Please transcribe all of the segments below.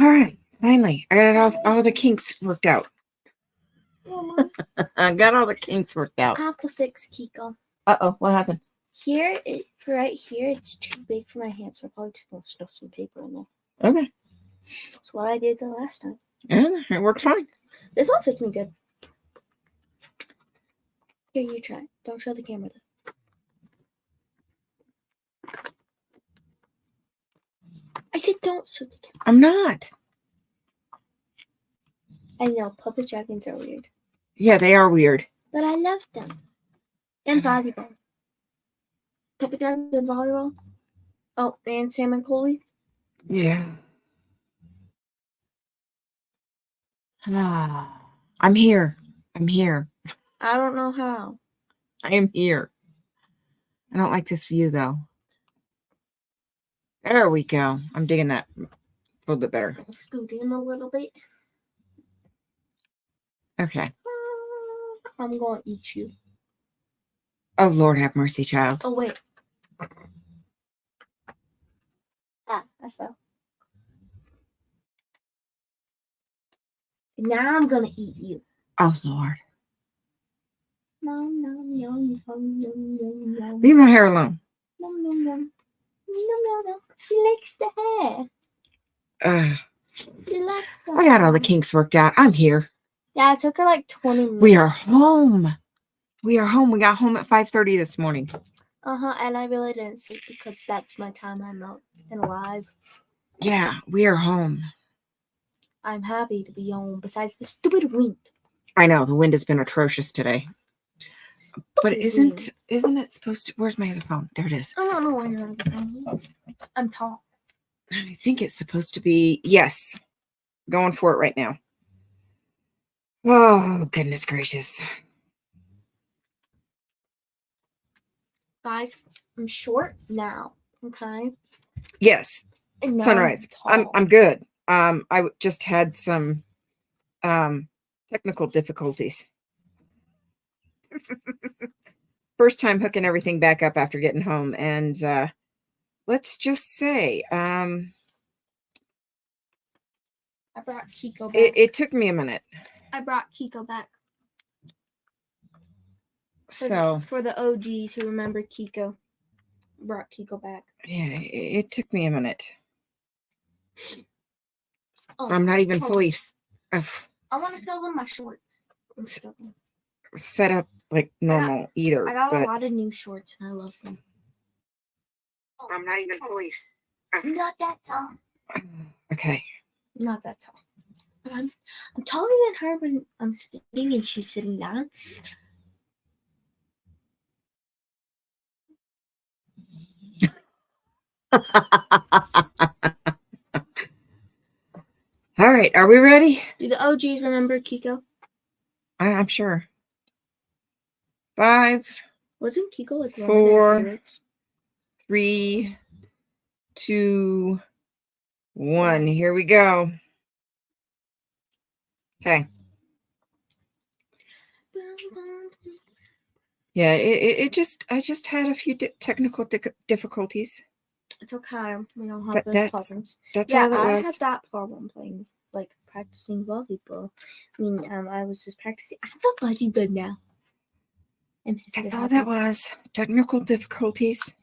All right. Finally, I got all the kinks worked out. Mama, I got all the kinks worked I out. have to fix Kiko. Uh-oh, what happened? Here, for right here, it's too big for my hand, so I probably just gonna stuff some paper in there. Okay. That's what I did the last time. Yeah, it worked fine. This one fits me good. Here, you try. Don't show the camera though. I said don't show the camera. I'm not. I know, puppet dragons are weird. Yeah, they are weird. But I love them. And volleyball. Puppet dragons and volleyball. Oh, and Sam and Coley. Yeah. I'm here. I'm here. I don't know how. I am here. I don't like this view, though. There we go. I'm digging that a little bit better. Scoot in a little bit. Okay. I'm going to eat you. Oh, Lord have mercy, child. Oh, wait. Ah, I fell. Now I'm going to eat you. Oh, Lord. Nom, nom, nom, nom, nom, nom, nom. Leave my hair alone. Nom, nom, nom. Nom, nom, nom. She likes the hair. She likes the I got all the kinks worked out. I'm here. Yeah, it took her like 20 minutes. We are home. We are home. We got home at 5:30 this morning. And I really didn't sleep because that's my time I'm out and alive. Yeah, we are home. I'm happy to be home besides the stupid wind. I know, the wind has been atrocious today. But Stupid isn't it supposed to... Where's my other phone? There it is. I don't know why you're on the phone. I'm tall. I think it's supposed to be... Yes. Going for it right now. Oh, goodness gracious. Guys, I'm short now. Okay. Yes. And now Sunrise. I'm tall. I'm good. I just had some technical difficulties. First time hooking everything back up after getting home, and let's just say I brought Kiko back. it took me a minute. I brought Kiko back. So for the OGs who remember Kiko, I brought Kiko back. Yeah, it took me a minute. Oh, I'm not even fully I want to fill in my shorts. set up like normal either. I got but a lot of new shorts and I love them. I'm not even fully. Not that tall. Okay. Not that tall. But I'm taller than her when I'm standing and she's sitting down. All right, are we ready? Do the OGs remember Kiko? I'm sure. 5. Wasn't Kiko like 4, one of their favorites? 3, 2, 1. Here we go. Okay. Yeah, I just had a few technical difficulties. It's okay. We all have those problems. That's all that was. I had that problem playing, like practicing volleyball. I mean, I was just practicing. I have a fuzzy bud now. That's all that was. Technical difficulties.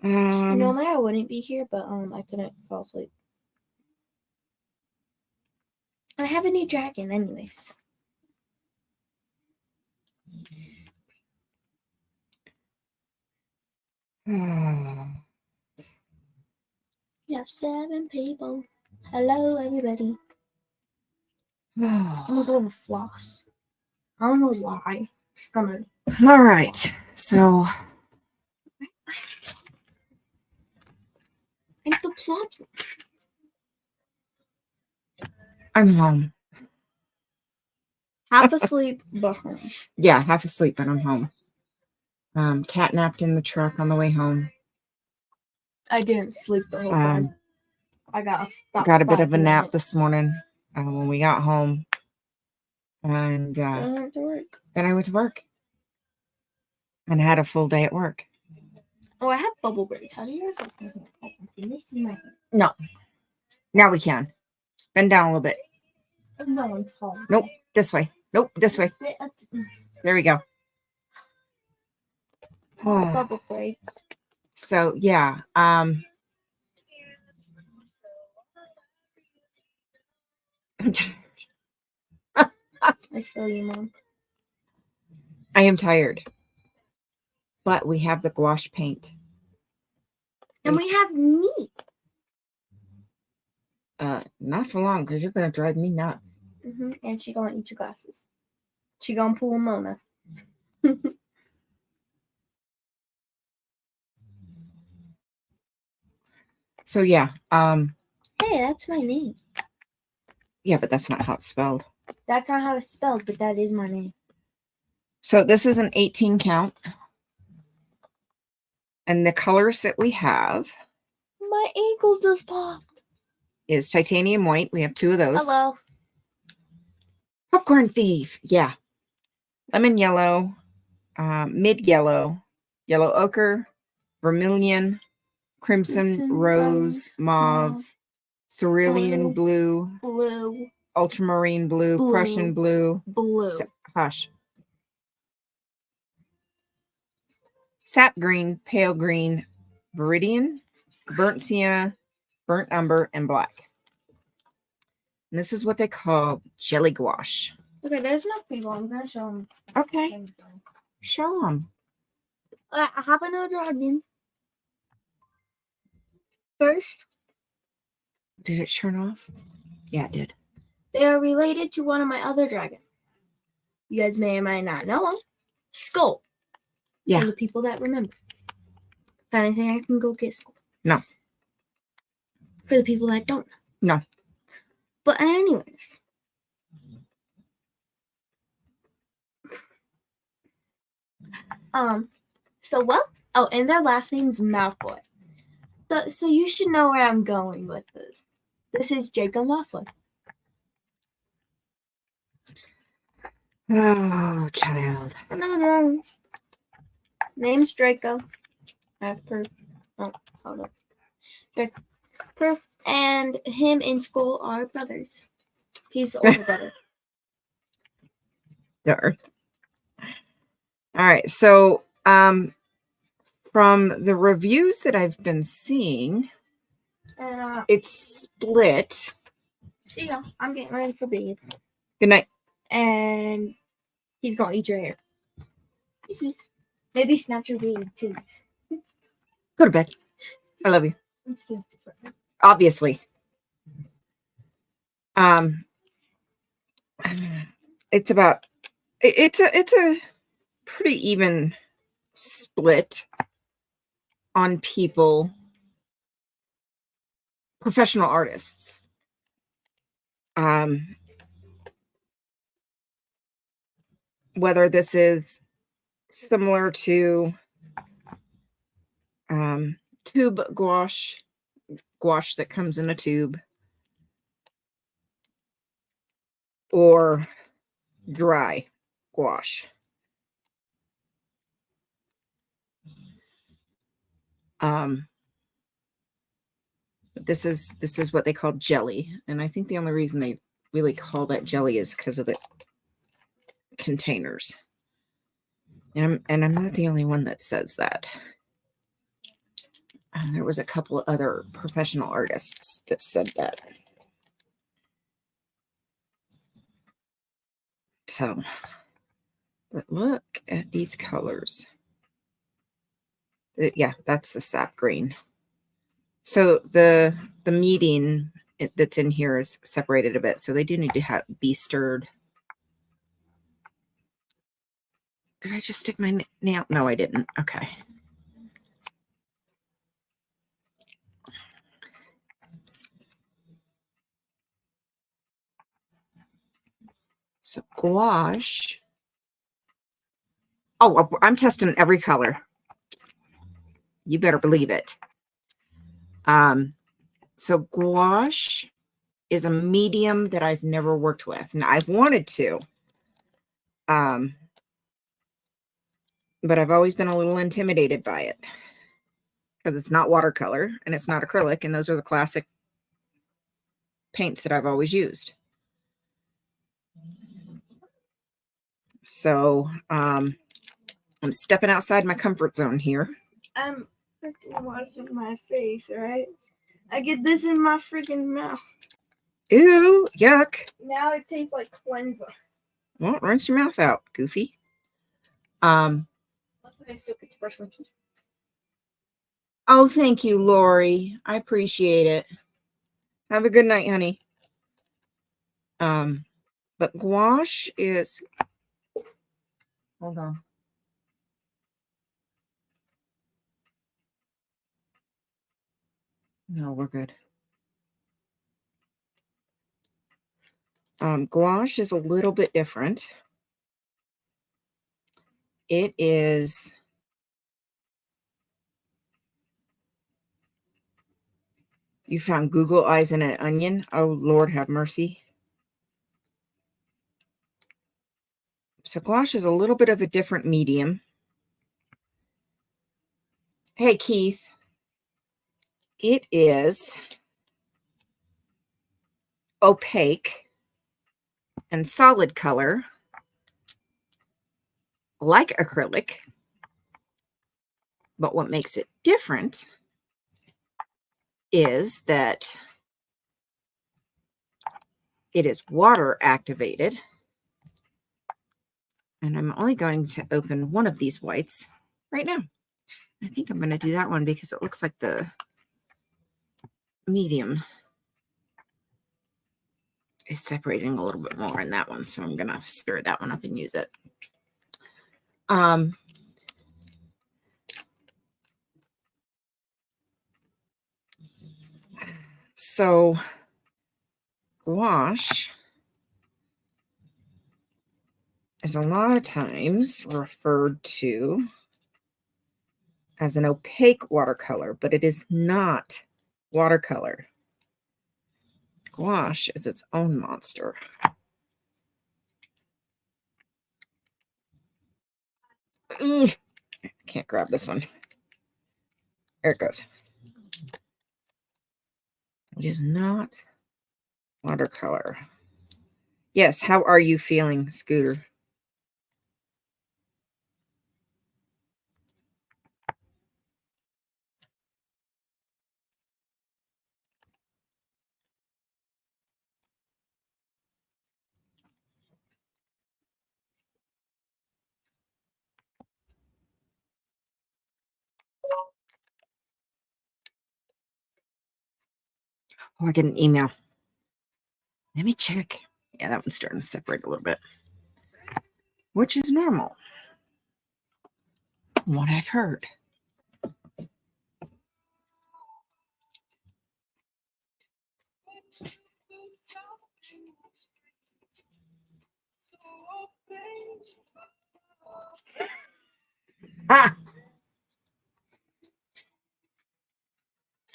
Normally I wouldn't be here, but I couldn't fall asleep. I have a new dragon, anyways. You have 7 people. Hello, everybody. I'm going to floss. I don't know why. Just gonna. All right. So. I'm the problem. I'm home. Half asleep, but home. Yeah, half asleep, but I'm home. Cat napped in the truck on the way home. I didn't sleep the whole time. I got a bit of a nap this morning when we got home, and then I went to work. Then I went to work and had a full day at work. Oh, I have bubble braids. How do you guys like bubble? Can they see my hair? No, Now we can. Bend down a little bit. No, I'm tall. Nope, this way. Nope, this way. There we go. Bubble braids. So yeah, I feel you, Mom. I am tired. But we have the gouache paint. And we have meat. Not for long, because you're gonna drive me nuts. And she gonna eat your glasses. She gonna pull a Mona. So yeah, Hey, that's my name. yeah, but that's not how it's spelled. That's not how it's spelled, but that is my name. So this is an 18 count. And the colors that we have My ankle just popped. is titanium white. We have 2 of those. Hello. Popcorn thief. Yeah. Lemon yellow, mid yellow, yellow ochre, vermilion, crimson, rose, mauve, cerulean blue, ultramarine blue, Prussian blue, hush, sap green, pale green, viridian, burnt sienna, burnt umber, and black. And this is what they call jelly gouache. Okay, there's enough people. I'm gonna show them. Okay, show them. I have another dragon. First, Did it turn off? Yeah, it did. they are related to one of my other dragons. You guys may or may not know them. Skull. Yeah. For the people that remember. If anything, I can go get Skull. No. For the people that don't know. No. But anyways. And their last name's Malfoy. So you should know where I'm going with this. This is Jacob Malfoy. Oh, child. No. Name's Draco. I have proof. Oh, hold up. Draco. Proof. And him and Skull are brothers. He's the older brother. Darn. All right. So, from the reviews that I've been seeing, it's split. See ya. I'm getting ready for bed. Good night. And he's gonna eat your hair. Maybe snatch your wig too. Go to bed. I love you. I'm still different. Obviously. It's a pretty even split on people, professional artists. Whether this is similar to tube gouache that comes in a tube, or dry gouache. This is what they call jelly, and I think the only reason they really call that jelly is because of the containers. And I'm not the only one that says that. There was a couple of other professional artists that said that. So, but look at these colors. Yeah, that's the sap green. So the meating that's in here is separated a bit. So they do need to be stirred. Did I just stick my nail? No, I didn't. Okay. So gouache. Oh, I'm testing every color. You better believe it. So gouache is a medium that I've never worked with. Now I've wanted to. But I've always been a little intimidated by it because it's not watercolor and it's not acrylic, and those are the classic paints that I've always used. So I'm stepping outside my comfort zone here. I'm freaking washing my face, right? I get this in my freaking mouth. Ew, yuck. Now it tastes like cleanser. Well, rinse your mouth out, Goofy. Luckily I still get to brush my teeth. Oh, thank you, Lori. I appreciate it. Have a good night, honey. But gouache is, hold on. No, we're good. Gouache is a little bit different. It is, you found Google eyes in an onion. Oh, Lord have mercy. So gouache is a little bit of a different medium. Hey, Keith. It is opaque and solid color, like acrylic. But what makes it different is that it is water activated. And I'm only going to open one of these whites right now. I think I'm going to do that one because it looks like the medium is separating a little bit more in that one. So I'm going to stir that one up and use it. So gouache is a lot of times referred to as an opaque watercolor, but it is not watercolor. Gouache is its own monster. Can't grab this one. There it goes. It is not watercolor. Yes, how are you feeling, Scooter? Oh, I get an email. Let me check. Yeah, that one's starting to separate a little bit, which is normal. From what I've heard. Ah!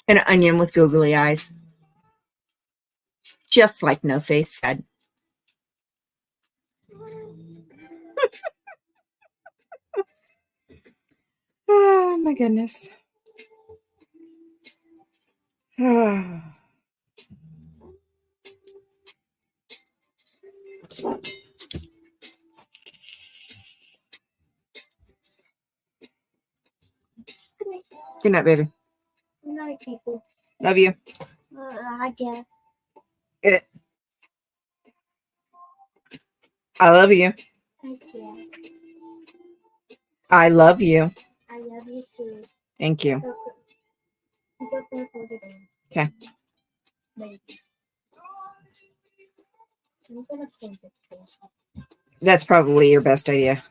An onion with googly eyes. Just like No Face said. Oh, my goodness. Oh. Good night, baby. Good night, people. Love you. I guess. I love you. I love you. I love you too. Thank you. Okay. That's probably your best idea.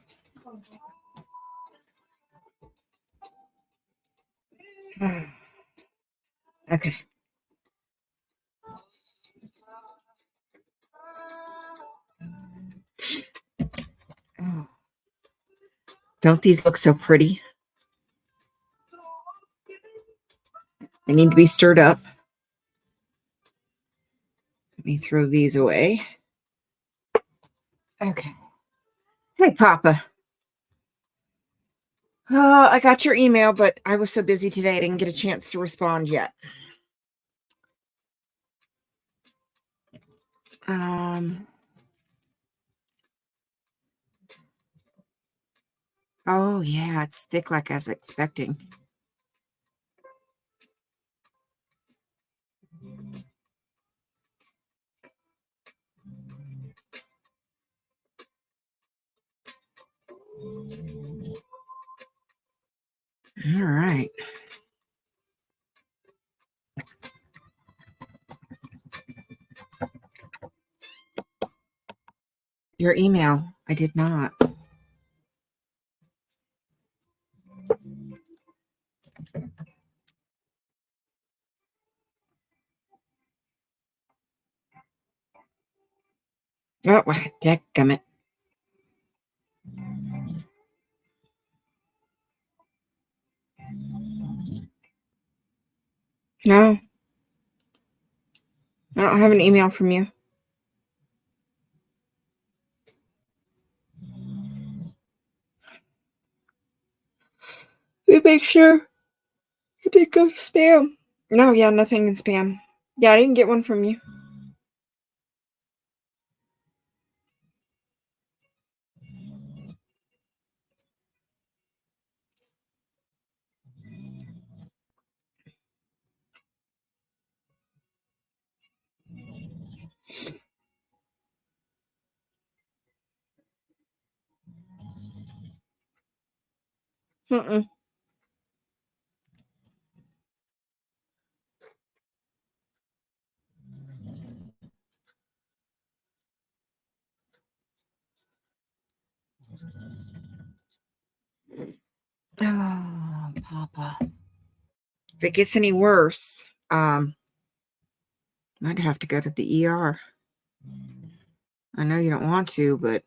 Okay. Oh. Don't these look so pretty? They need to be stirred up. Let me throw these away. Okay. Hey, Papa. I got your email, but I was so busy today I didn't get a chance to respond yet. Oh, yeah, it's thick like I was expecting. All right. Your email. I did not. Oh, dadgummit. No. I don't have an email from you. We make sure it didn't go to spam. No, yeah, nothing in spam. Yeah, I didn't get one from you. Mm-mm. Oh, Papa. If it gets any worse, I'd have to go to the ER. I know you don't want to, but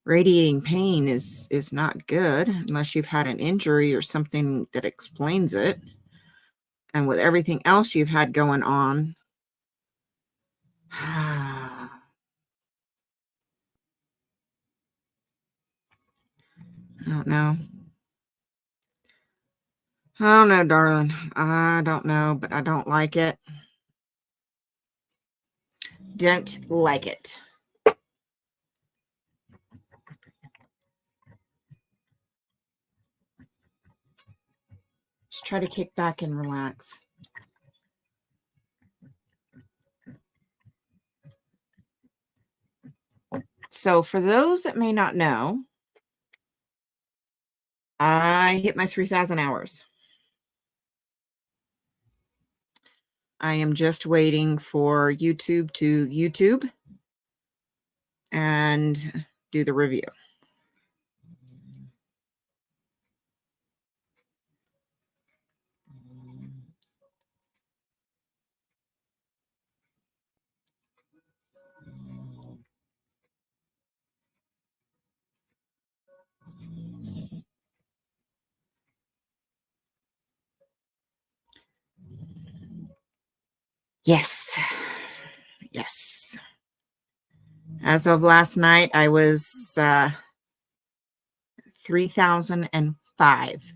radiating pain is not good unless you've had an injury or something that explains it. And with everything else you've had going on, I don't know. I don't know, darling. I don't know, but I don't like it. Don't like it. Just try to kick back and relax. So for those that may not know, I hit my 3,000 hours. I am just waiting for YouTube to YouTube and do the review. Yes. Yes. As of last night, I was 3,005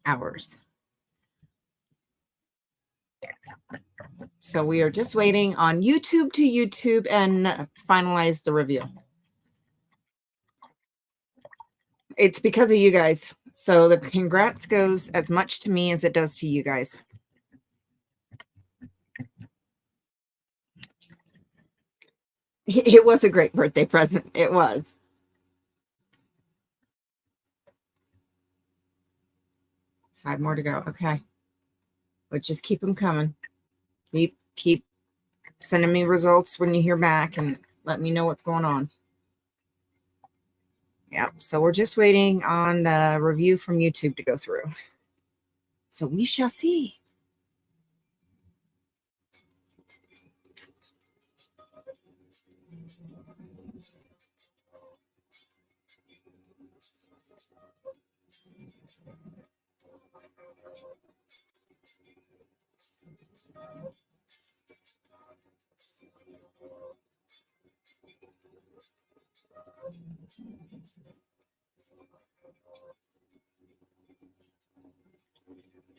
hours. So we are just waiting on YouTube to YouTube and finalize the review. It's because of you guys. So the congrats goes as much to me as it does to you guys. It was a great birthday present. It was. Five more to go. Okay. But just keep them coming. Keep sending me results when you hear back and let me know what's going on. Yeah. So we're just waiting on the review from YouTube to go through. So we shall see.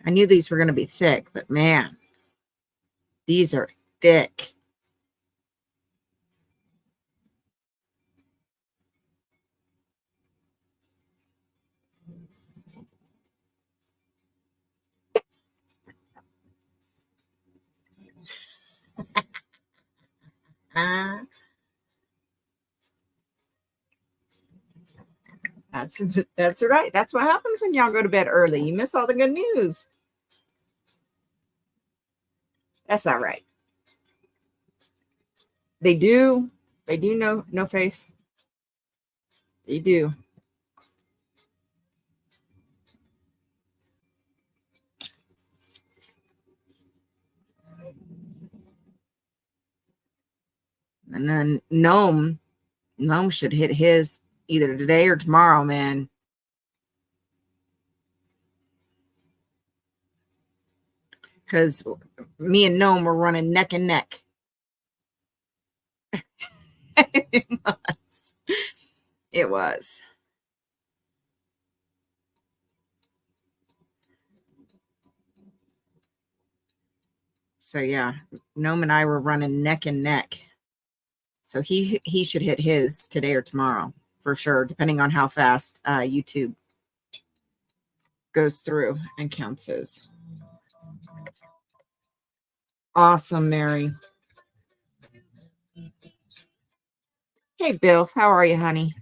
I knew these were going to be thick, but man, these are thick. That's right. That's what happens when y'all go to bed early. You miss all the good news. That's all right. They do. They do no face. They do. And then Gnome should hit his either today or tomorrow, man. Because me and Gnome were running neck and neck. It was. It was. So yeah, Gnome and I were running neck and neck. So he should hit his today or tomorrow for sure, depending on how fast YouTube goes through and counts his. Awesome, Mary. Hey, Bill, how are you, honey?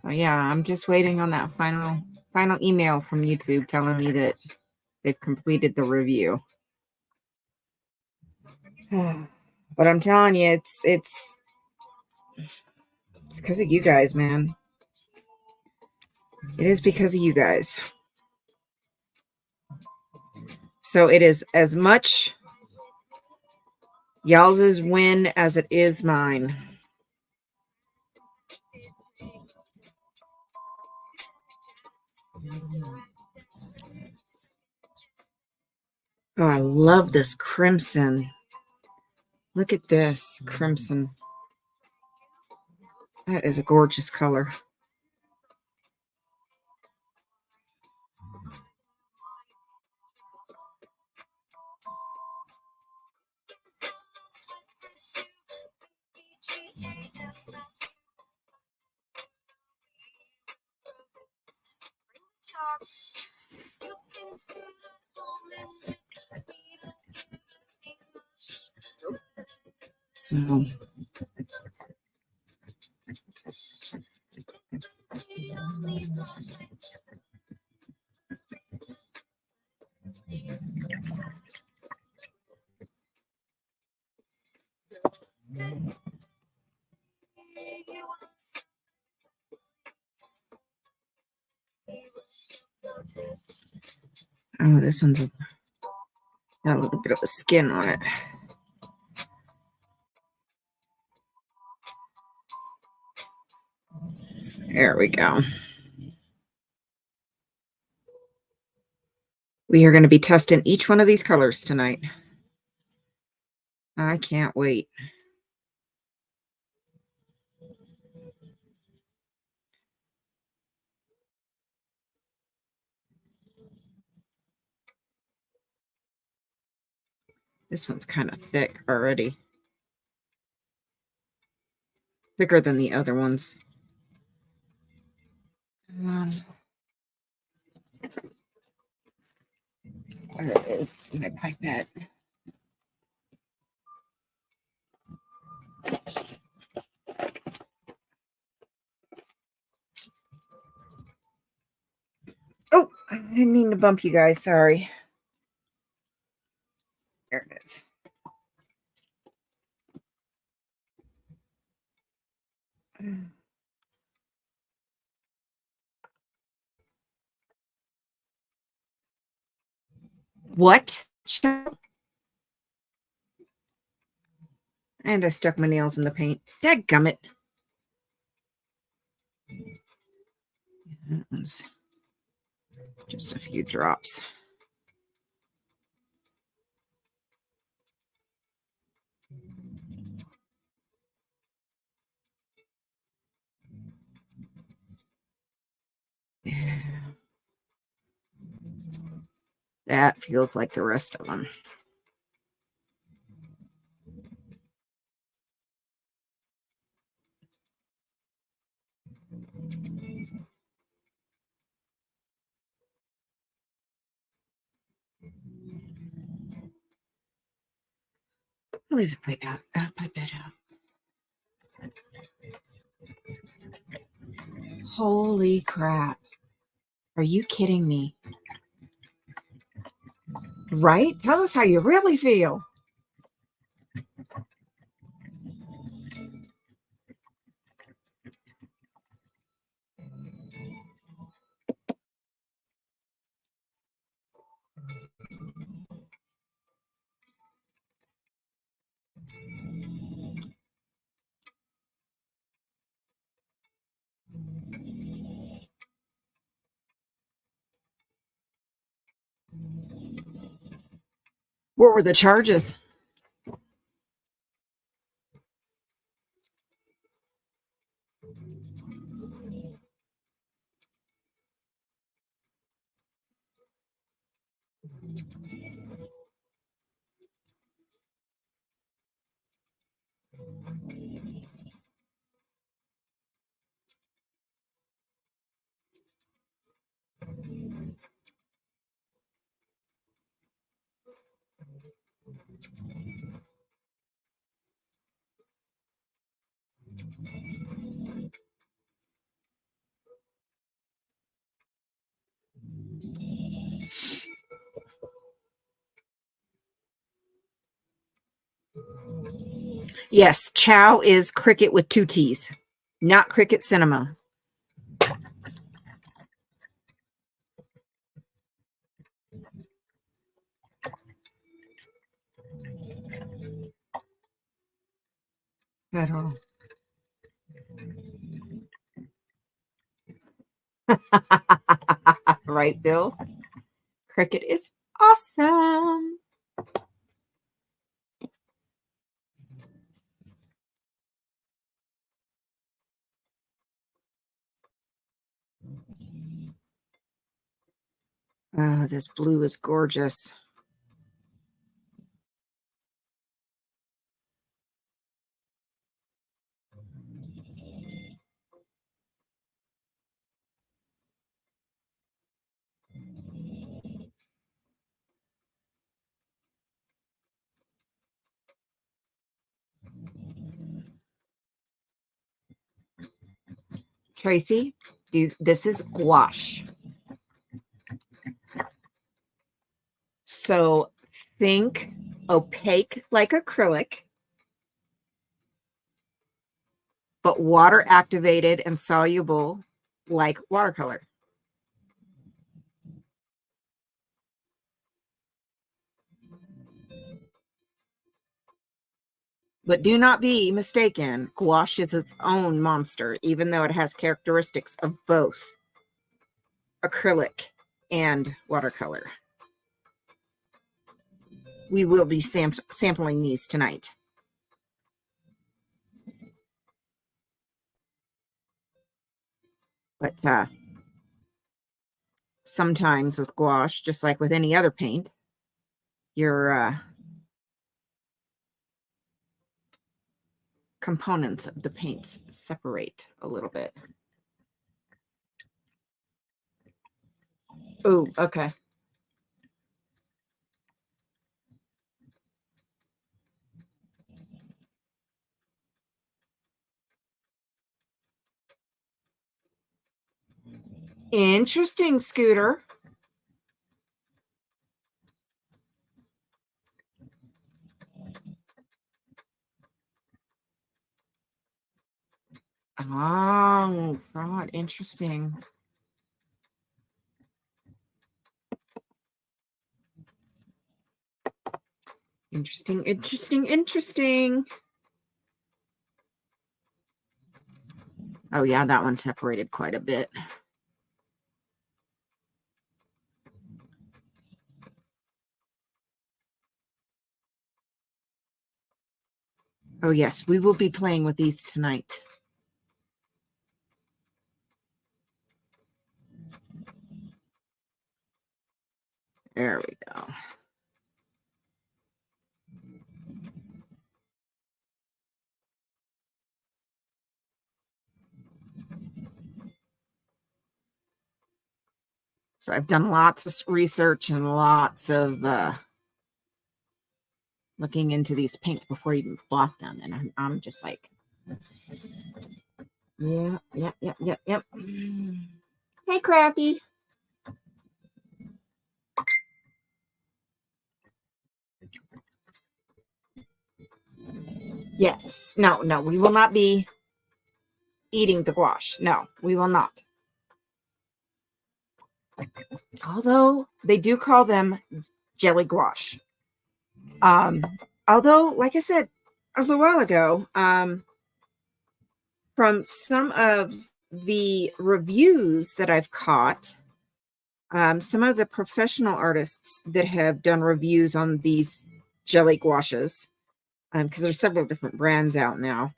So yeah, I'm just waiting on that final email from YouTube telling me that they've completed the review. But I'm telling you, it's because of you guys, man. It is because of you guys. So it is as much y'all's win as it is mine. Oh, I love this crimson. Look at this crimson. That is a gorgeous color. So oh, this one's got a little bit of a skin on it. There we go. We are going to be testing each one of these colors tonight. I can't wait. This one's kind of thick already. Thicker than the other ones. Where is my pipette? Oh, I didn't mean to bump you guys. Sorry. There it is. What? And I stuck my nails in the paint. Dadgummit. That was just a few drops. Yeah. That feels like the rest of them. Leave the pipette out. Holy crap. Are you kidding me? Right? Tell us how you really feel. What were the charges? Yes, Chow is cricket with 2 T's, not cricket cinema. At all. Right, Bill? Cricket is awesome. Oh, this blue is gorgeous. Tracy, this is gouache. So think opaque like acrylic, but water activated and soluble like watercolor. But do not be mistaken, gouache is its own monster, even though it has characteristics of both acrylic and watercolor. We will be sampling these tonight. But sometimes with gouache, just like with any other paint, your components of the paints separate a little bit. Oh, okay. Interesting, Scooter. Oh, God, interesting. Interesting, interesting, interesting. Oh, yeah, that one separated quite a bit. Oh, yes, we will be playing with these tonight. There we go. So I've done lots of research and lots of looking into these paints before you even bought them. And I'm just like, Yep. Hey, Crafty. Yes. No, we will not be eating the gouache. No, we will not. Although they do call them jelly gouache. Although, like I said a little while ago, from some of the reviews that I've caught, some of the professional artists that have done reviews on these jelly gouaches, because there's several different brands out now.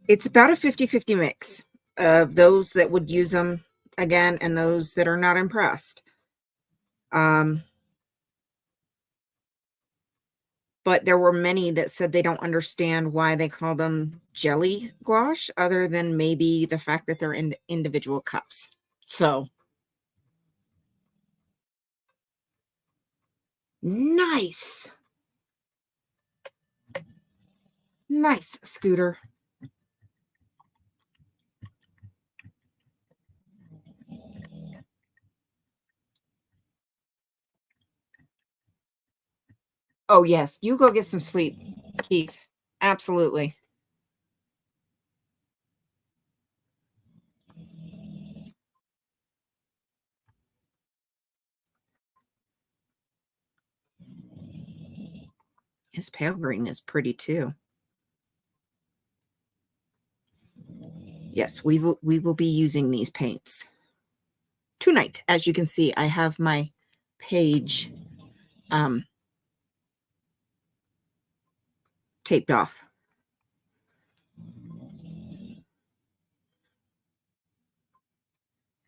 It's about a 50-50 mix of those that would use them again and those that are not impressed. But there were many that said they don't understand why they call them jelly gouache, other than maybe the fact that they're in individual cups. So nice. Nice, Scooter. Oh, yes. You go get some sleep, Keith. Absolutely. His pale green is pretty too. Yes, we will be using these paints tonight. As you can see, I have my page taped off.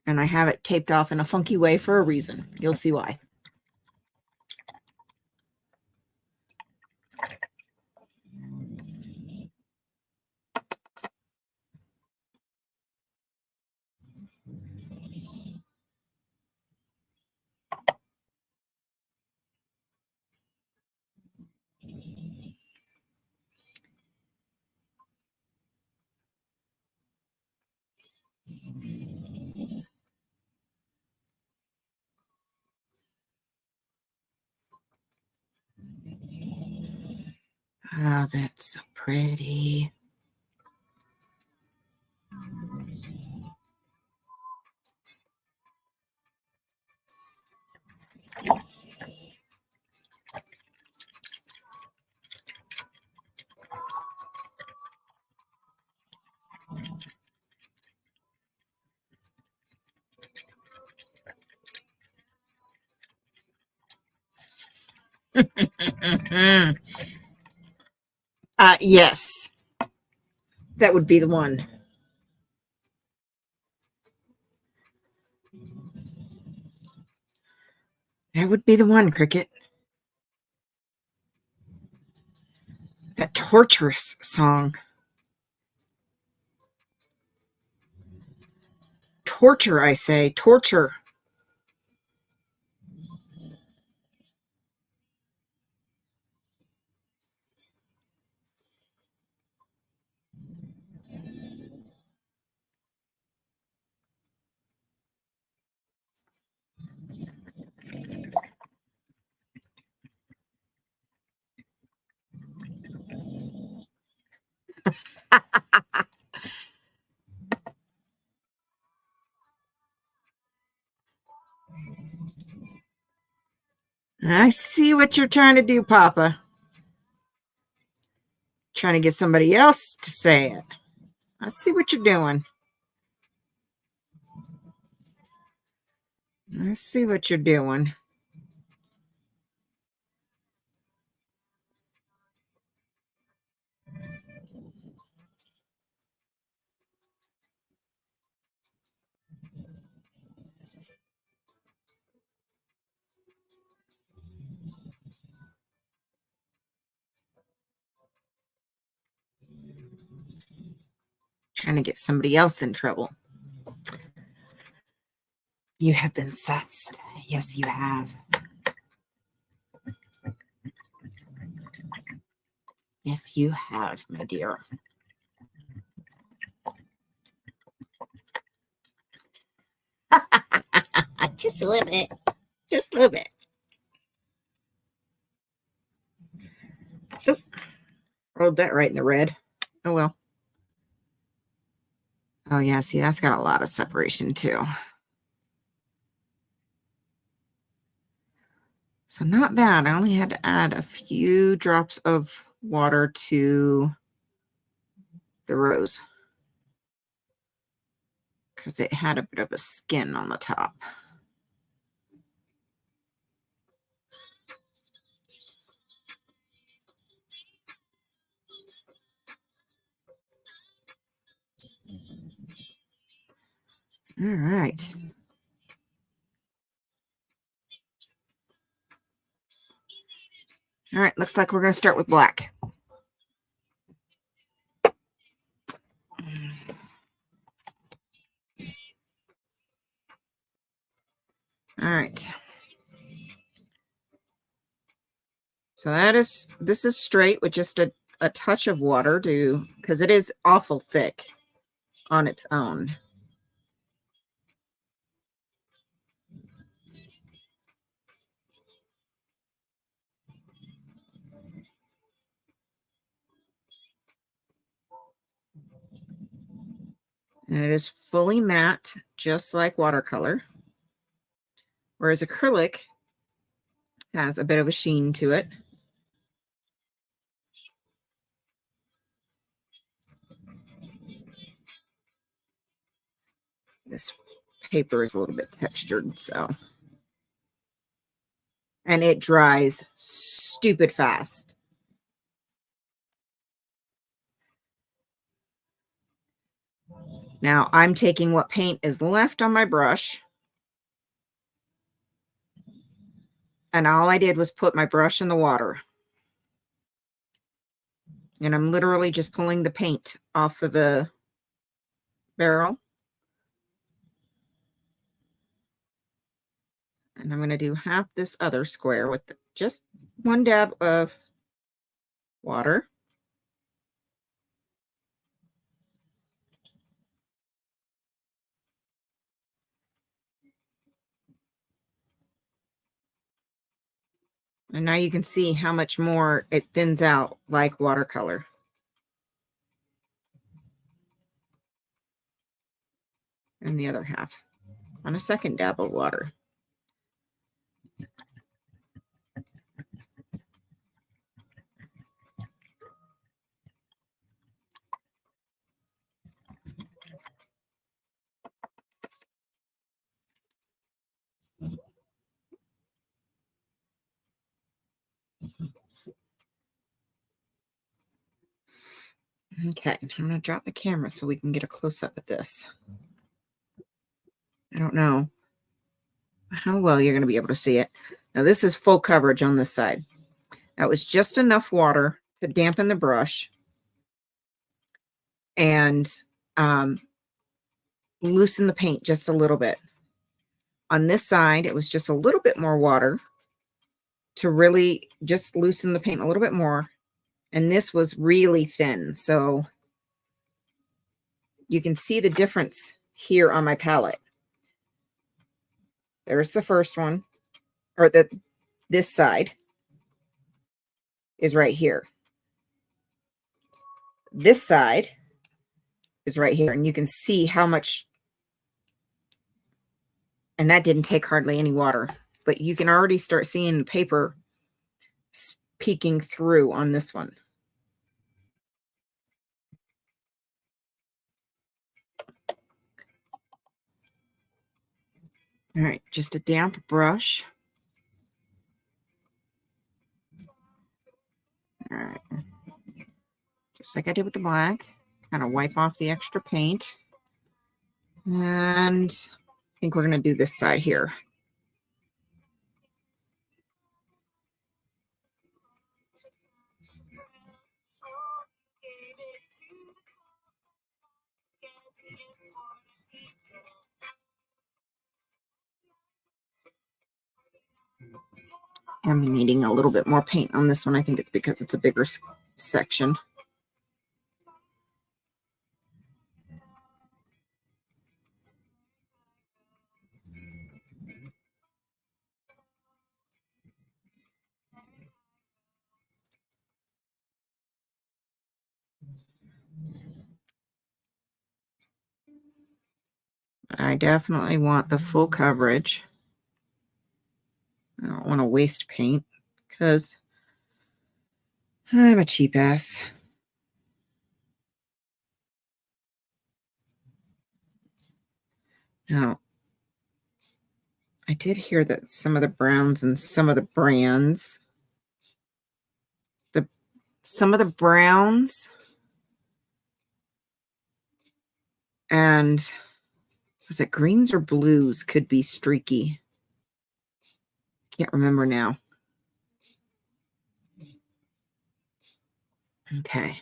And I have it taped off in a funky way for a reason. You'll see why. Oh, that's so pretty. Yes. That would be the one. That would be the one, Cricket. That torturous song. Torture, I say. Torture. I see what you're trying to do, Papa. Trying to get somebody else to say it. I see what you're doing. I see what you're doing. Trying to get somebody else in trouble. You have been sussed. Yes, you have. Yes, you have, my dear. Just a little bit. Just a little bit. Oop. Rolled that right in the red. Oh, well. Oh, yeah. See, that's got a lot of separation, too. So not bad. I only had to add a few drops of water to the rose because it had a bit of a skin on the top. All right. All right, looks like we're going to start with black. All right. So this is straight with just a touch of water because it is awful thick on its own. And it is fully matte, just like watercolor. Whereas acrylic has a bit of a sheen to it. This paper is a little bit textured, so. And it dries stupid fast. Now I'm taking what paint is left on my brush. And all I did was put my brush in the water. And I'm literally just pulling the paint off of the barrel. And I'm going to do half this other square with just one dab of water. And now you can see how much more it thins out like watercolor. And the other half on a second dab of water. Okay, I'm going to drop the camera so we can get a close-up at this. I don't know how well you're going to be able to see it. Now, this is full coverage on this side. That was just enough water to dampen the brush and loosen the paint just a little bit. On this side, it was just a little bit more water to really just loosen the paint a little bit more. And this was really thin. So you can see the difference here on my palette. There's the first one, or this side is right here. This side is right here. And you can see how much, and that didn't take hardly any water, but you can already start seeing the paper peeking through on this one. All right, just a damp brush. All right, just like I did with the black, kind of wipe off the extra paint. And I think we're going to do this side here. I'm needing a little bit more paint on this one. I think it's because it's a bigger section. I definitely want the full coverage. I don't want to waste paint because I'm a cheap ass. Now, I did hear that some of the browns and some of the brands, some of the browns and was it greens or blues could be streaky. Can't remember now. Okay.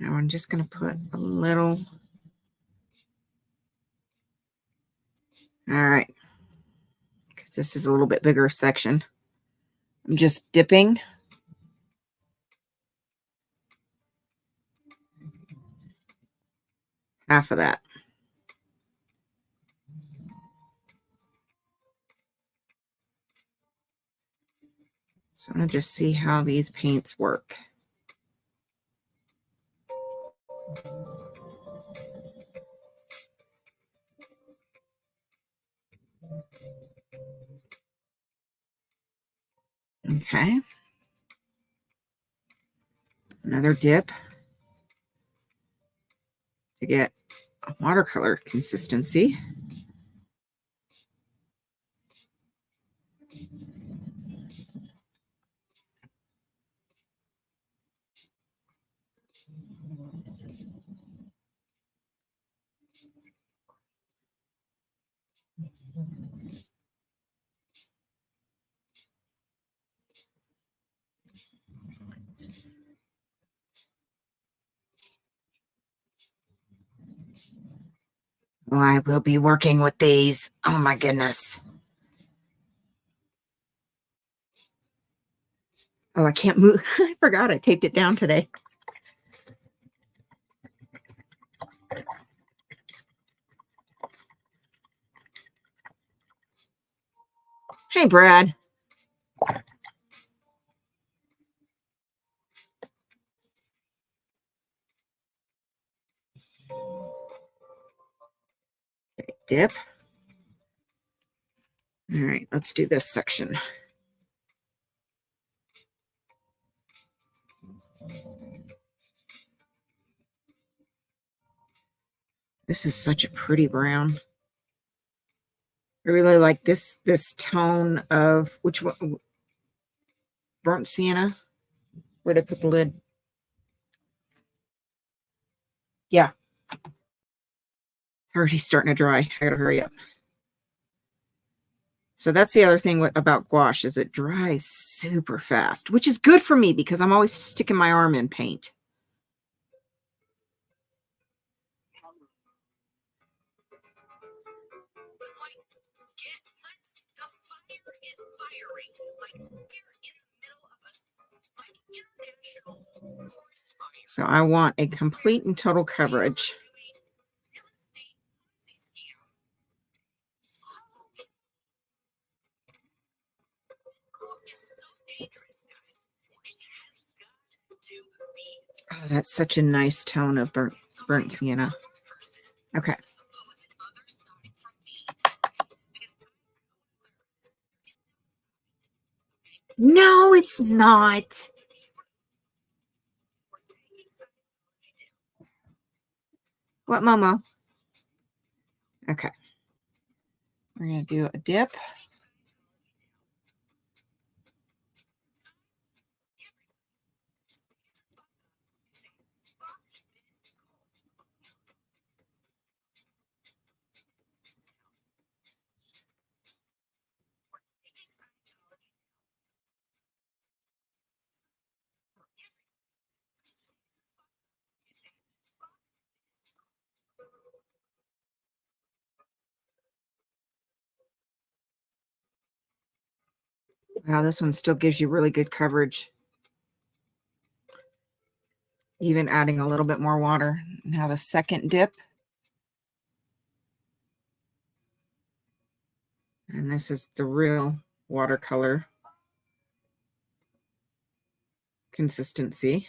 Now I'm just going to put a little. All right. Because this is a little bit bigger section. I'm just dipping. Half of that. So I'm going to just see how these paints work. Okay. Another dip to get a watercolor consistency. Oh, I will be working with these. Oh my goodness. Oh, I can't move. I forgot I taped it down today. Hey, Brad. Okay, dip. All right, let's do this section. This is such a pretty brown. I really like this tone of which one? Burnt sienna. Where'd I put the lid? Yeah. It's already starting to dry. I gotta hurry up. So that's the other thing about gouache is it dries super fast, which is good for me because I'm always sticking my arm in paint. So I want a complete and total coverage. Oh, that's such a nice tone of burnt sienna. Okay. No, it's not. What, Momo? Okay. We're going to do a dip. Wow, this one still gives you really good coverage. even adding a little bit more water. Now the second dip. And this is the real watercolor consistency.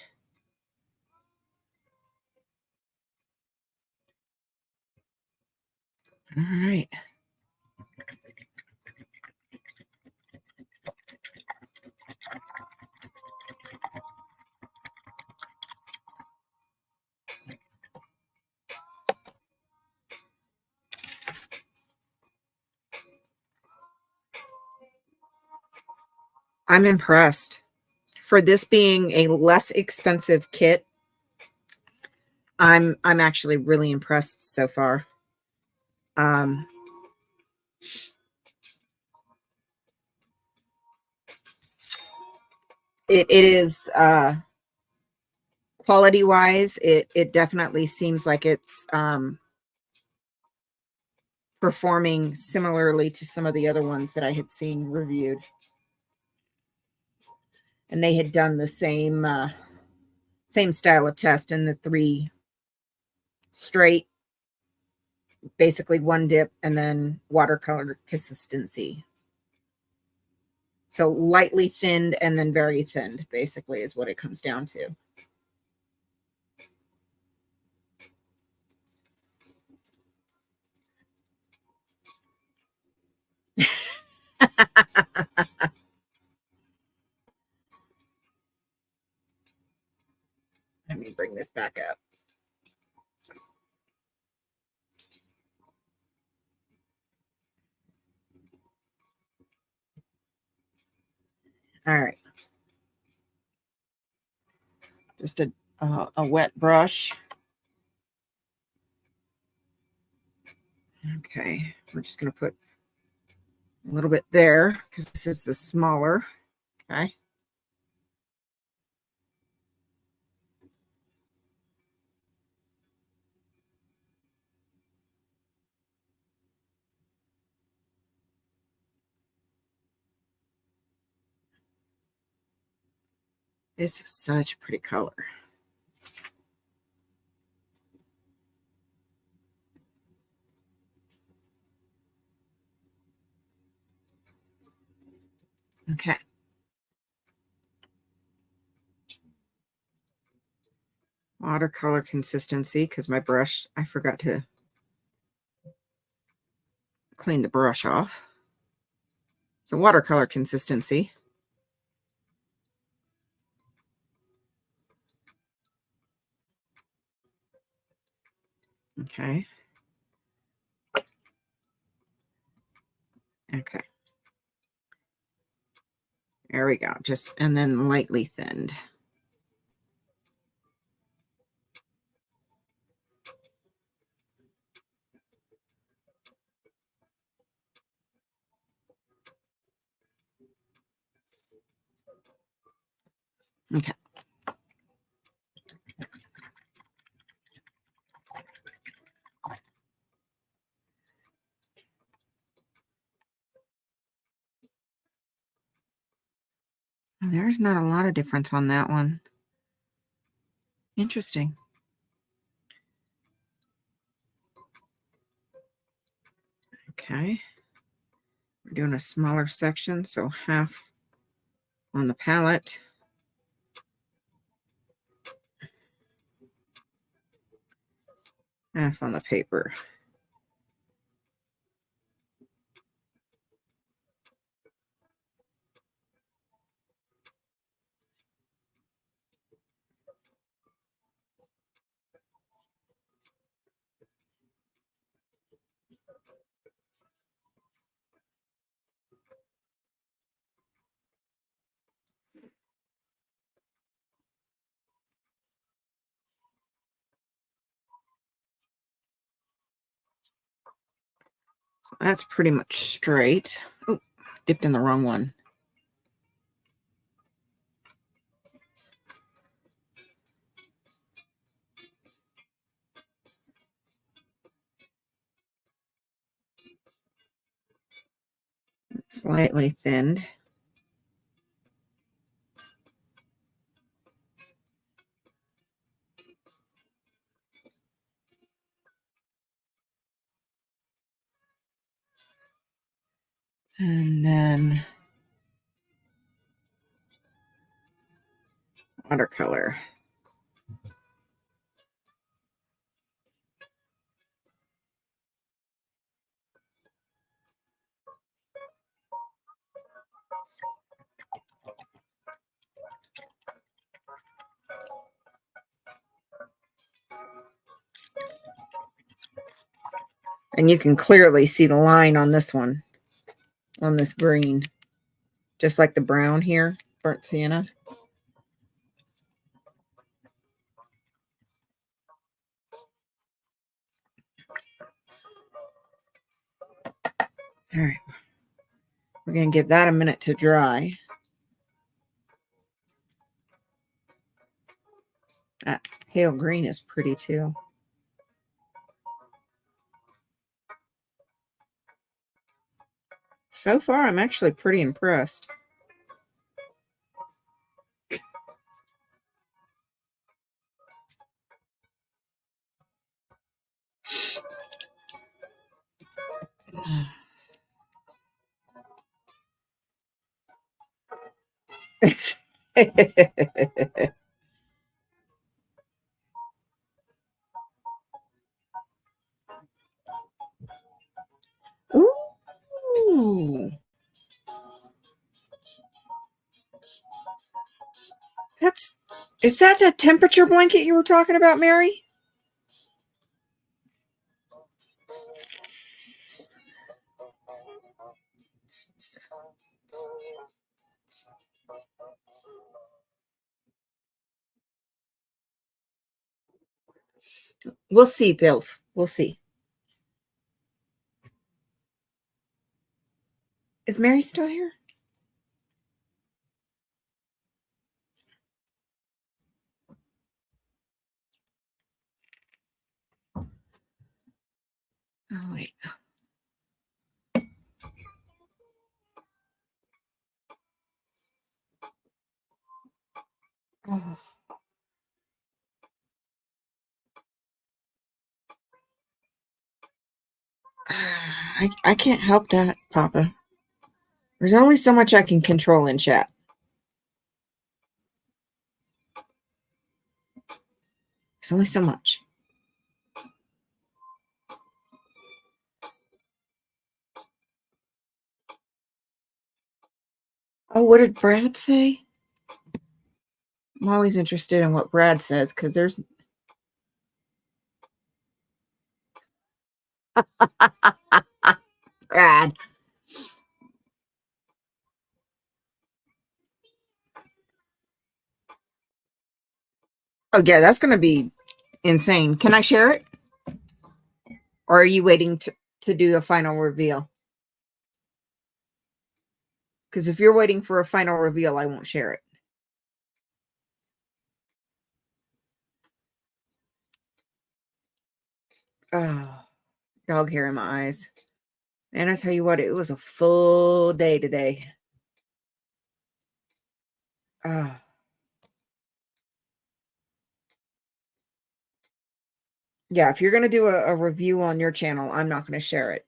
All right. I'm impressed. For this being a less expensive kit, I'm actually really impressed so far. It is quality wise, it definitely seems like it's performing similarly to some of the other ones that I had seen reviewed. And they had done the same style of test in the 3 straight, basically 1 dip and then watercolor consistency. So lightly thinned and then very thinned, basically, is what it comes down to. Let me bring this back up. All right. Just a wet brush. Okay, we're just going to put a little bit there because this is the smaller. Okay. This is such a pretty color. Okay. Watercolor consistency, because my brush, I forgot to clean the brush off. So watercolor consistency. Okay. Okay. There we go. Just, and then lightly thinned. Okay. There's not a lot of difference on that one. Interesting. Okay. We're doing a smaller section, so half on the palette. Half on the paper. So that's pretty much straight. Oh, dipped in the wrong one. Slightly thinned. And then watercolor. And you can clearly see the line on this one, on this green, just like the brown here, burnt sienna. All right. We're going to give that a minute to dry. That pale green is pretty too. So far, I'm actually pretty impressed. Ooh. Is that a temperature blanket you were talking about, Mary? We'll see, Bill. We'll see. Is Mary still here? Oh, wait. Oh. I can't help that, Papa. There's only so much I can control in chat. There's only so much. Oh, what did Brad say? I'm always interested in what Brad says because there's... Brad. Oh, yeah, that's going to be insane. Can I share it? Or are you waiting to do a final reveal? Because if you're waiting for a final reveal, I won't share it. Oh, dog hair in my eyes. And I tell you what, it was a full day today. Oh. Yeah, if you're going to do a review on your channel, I'm not going to share it.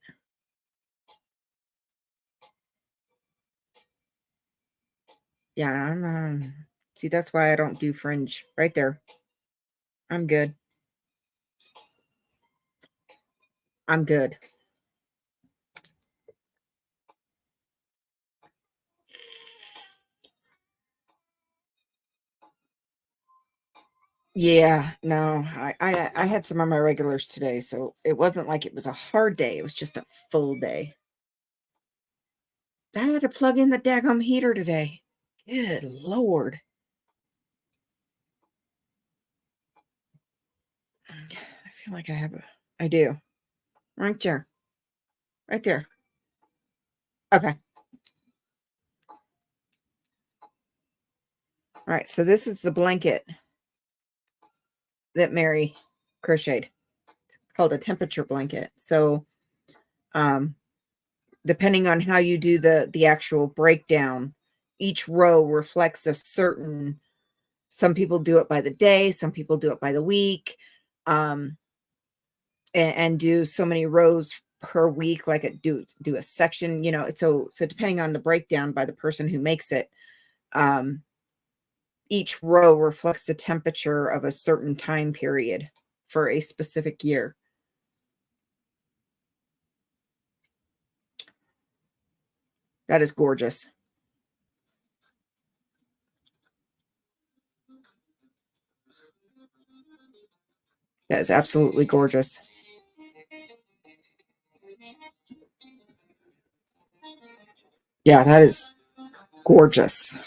Yeah, I'm... see, that's why I don't do fringe. Right there. I'm good. I'm good. Yeah, no, I had some of my regulars today, so it wasn't like it was a hard day. It was just a full day. I had to plug in the daggum heater today. Good Lord. I feel like I do. Right there. Right there. Okay. All right, so this is the blanket that Mary crocheted. It's called a temperature blanket. So, depending on how you do the actual breakdown, each row reflects a certain... some people do it by the day, some people do it by the week, and do so many rows per week, like do a section, so depending on the breakdown by the person who makes it, each row reflects the temperature of a certain time period for a specific year. That is gorgeous. That is absolutely gorgeous. Yeah, that is gorgeous.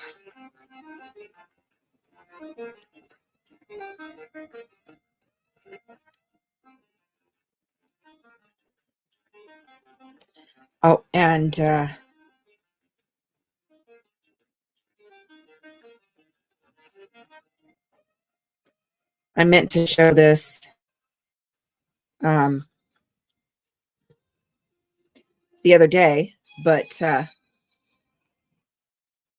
Oh, and I meant to show this the other day, but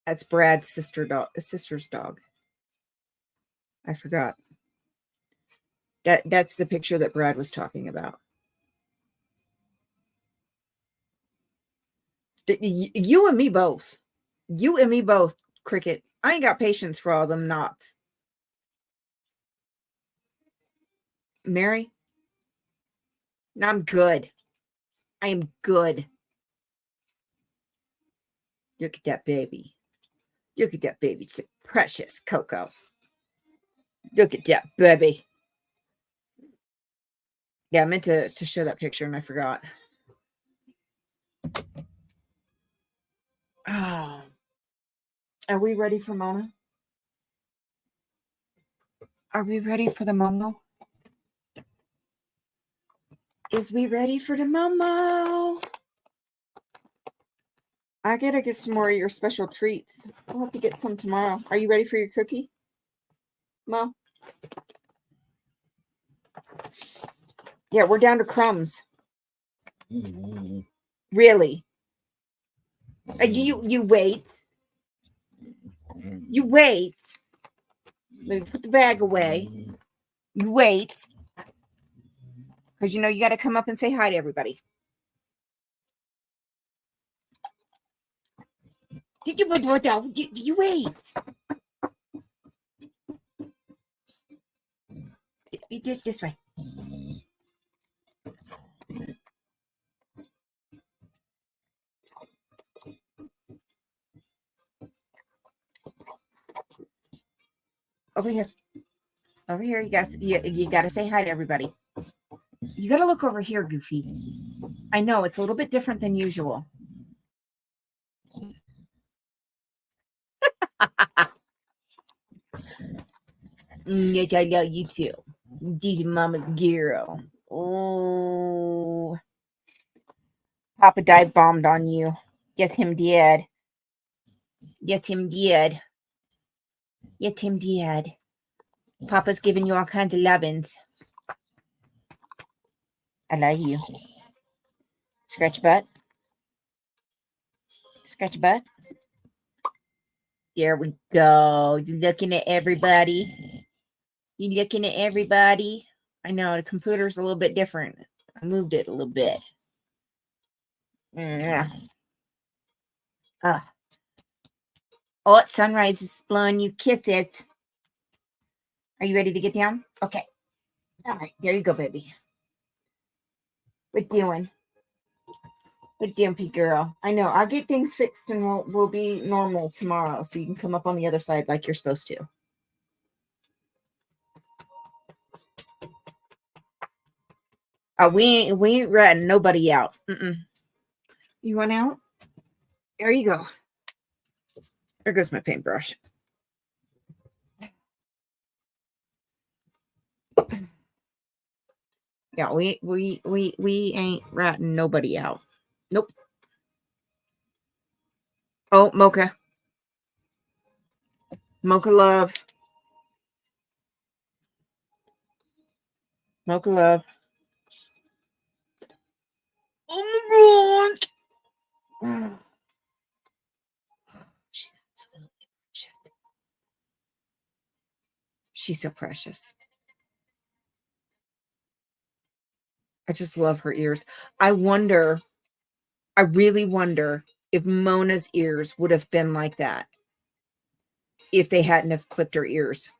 that's Brad's sister's dog. I forgot. That's the picture that Brad was talking about. You and me both. You and me both, Cricket. I ain't got patience for all them knots. Mary? I'm good. I am good. Look at that baby. Look at that baby. It's precious, Coco. Look at that baby. Yeah, I meant to show that picture and I forgot. Oh. Are we ready for Mona? Are we ready for the Momo? Is we ready for the Momo? I gotta get some more of your special treats. I'll have to get some tomorrow. Are you ready for your cookie, Mo? Yeah, we're down to crumbs. Really? You wait. You wait. Let me put the bag away. You wait. Because you got to come up and say hi to everybody. You wait. You did this way. Over here. Over here, you got to say hi to everybody. You got to look over here, Goofy. I know, it's a little bit different than usual. Yes, I know you too. This mama's girl. Oh. Papa dive bombed on you. Yes, him did. Yes, him did. Yes, him did. Papa's giving you all kinds of lovin's. I love you. Scratch butt. Scratch butt. There we go. You looking at everybody. You looking at everybody. I know the computer's a little bit different. I moved it a little bit. Ah. Oh, sunrise is blowing you kisses. Are you ready to get down? Okay. All right. There you go, baby. What doing? What dumpy girl? I know. I'll get things fixed and we'll be normal tomorrow, so you can come up on the other side like you're supposed to. We ain't ratting nobody out. You want out? There you go. There goes my paintbrush. Yeah, we ain't ratting nobody out. Nope. Oh, Mocha. Mocha love. Mocha love. Oh my God. She's absolutely precious. She's so precious. I just love her ears. I really wonder if Mona's ears would have been like that if they hadn't have clipped her ears.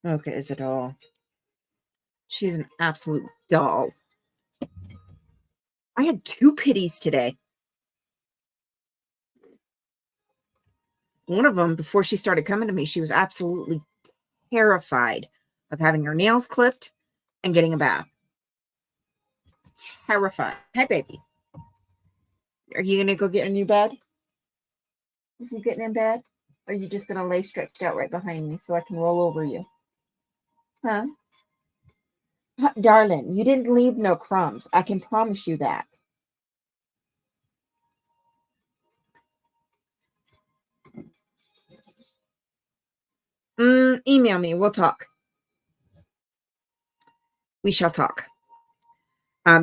Okay, is a doll. She's an absolute doll. I had 2 pitties today. One of them, before she started coming to me, she was absolutely terrified of having her nails clipped and getting a bath. Terrified. Hi, baby. Are you going to go get a new bed? Is he getting in bed? Or are you just going to lay stretched out right behind me so I can roll over you? Huh? Darling, you didn't leave no crumbs. I can promise you that. Email me. We'll talk. We shall talk.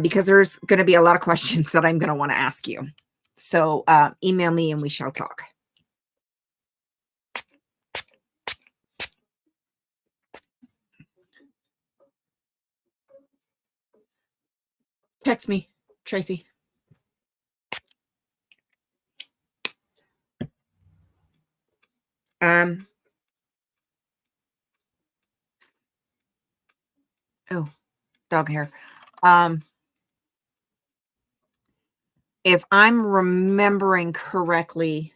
Because there's going to be a lot of questions that I'm going to want to ask you. So email me and we shall talk. Text me, Tracy. Oh, dog hair. If I'm remembering correctly,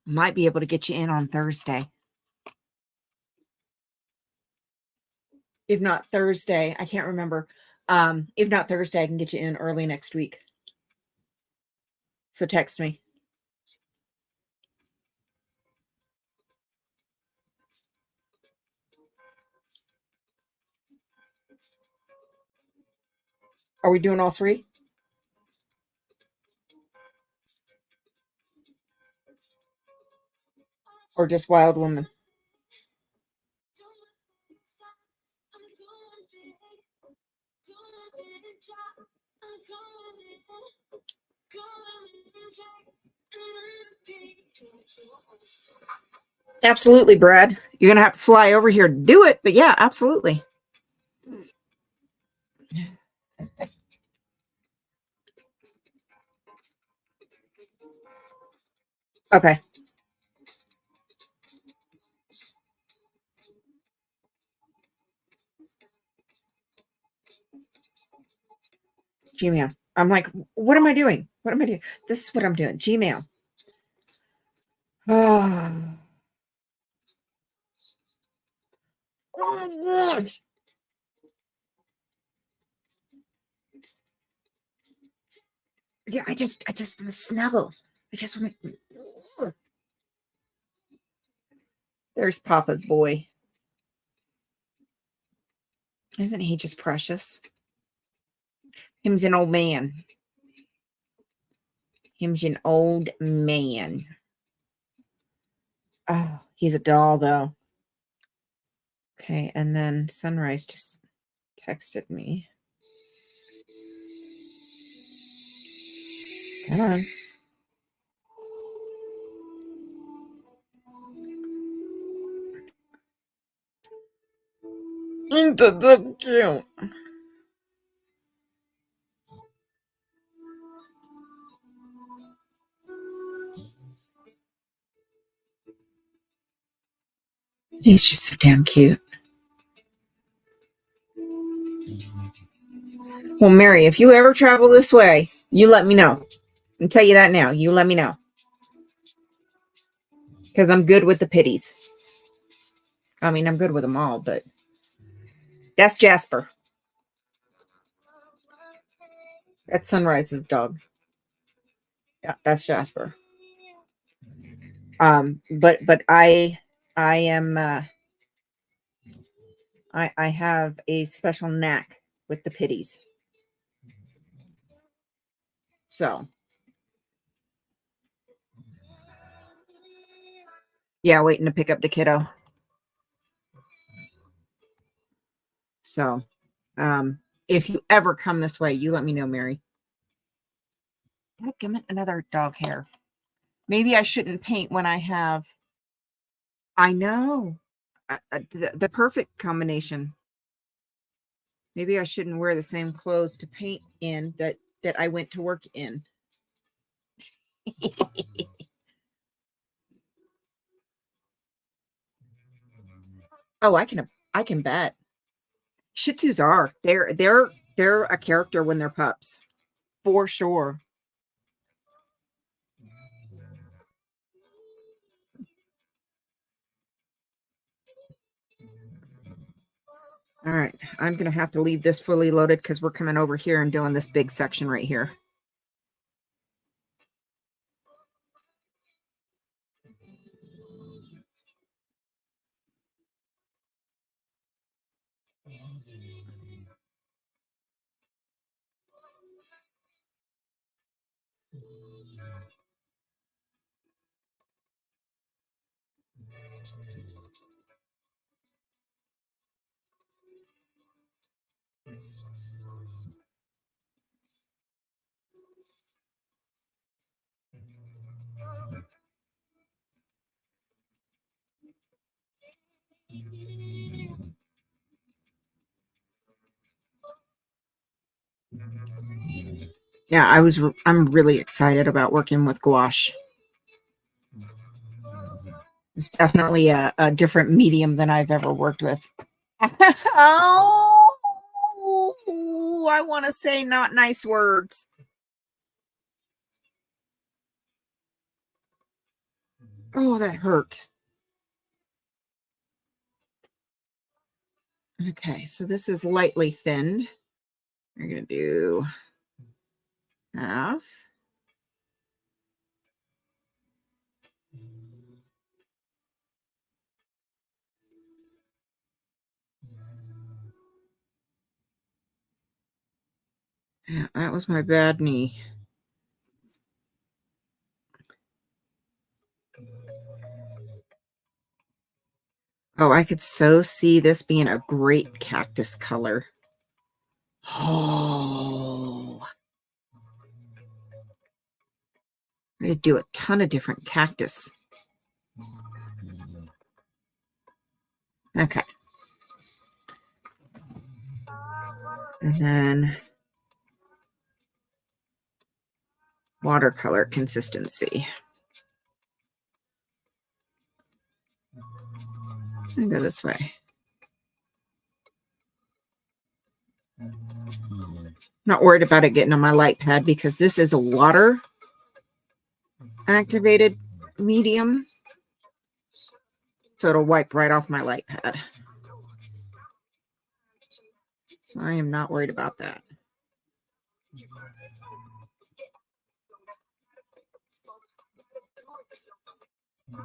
might be able to get you in on Thursday. If not Thursday, I can't remember. If not Thursday, I can get you in early next week. So text me. Are we doing all 3? Or just Wild Woman? Absolutely, Brad. You're going to have to fly over here to do it. But yeah, absolutely. Okay. Gmail. I'm like, what am I doing? What am I doing? This is what I'm doing. Gmail. Oh, gosh. Yeah, I just want to snuggle. I just want to. There's Papa's boy. Isn't he just precious? Him's an old man. Him's an old man. Oh, he's a doll, though. Okay, and then Sunrise just texted me. Come on. Into the cute. He's just so damn cute. Well, Mary, if you ever travel this way, you let me know. I'll tell you that now. You let me know. Because I'm good with the pitties. I mean, I'm good with them all, but that's Jasper. That's Sunrise's dog. Yeah, that's Jasper. But I am I have a special knack with the pitties. So yeah, waiting to pick up the kiddo. So if you ever come this way, you let me know, Mary. Dadgummit, another dog hair. Maybe I shouldn't paint when I have. I know. The perfect combination. Maybe I shouldn't wear the same clothes to paint in that I went to work in. Oh, I can bet. Shih Tzus are. They're a character when they're pups. For sure. All right, I'm going to have to leave this fully loaded because we're coming over here and doing this big section right here. Yeah, I'm really excited about working with gouache. It's definitely a different medium than I've ever worked with. Oh, I want to say not nice words. Oh, that hurt. Okay, so this is lightly thinned. We're going to do half. Yeah, that was my bad knee. Oh, I could so see this being a great cactus color. Oh, I could do a ton of different cactus. Okay. And then watercolor consistency. I'll go this way. Not worried about it getting on my light pad because this is a water activated medium. So it'll wipe right off my light pad. So I am not worried about that.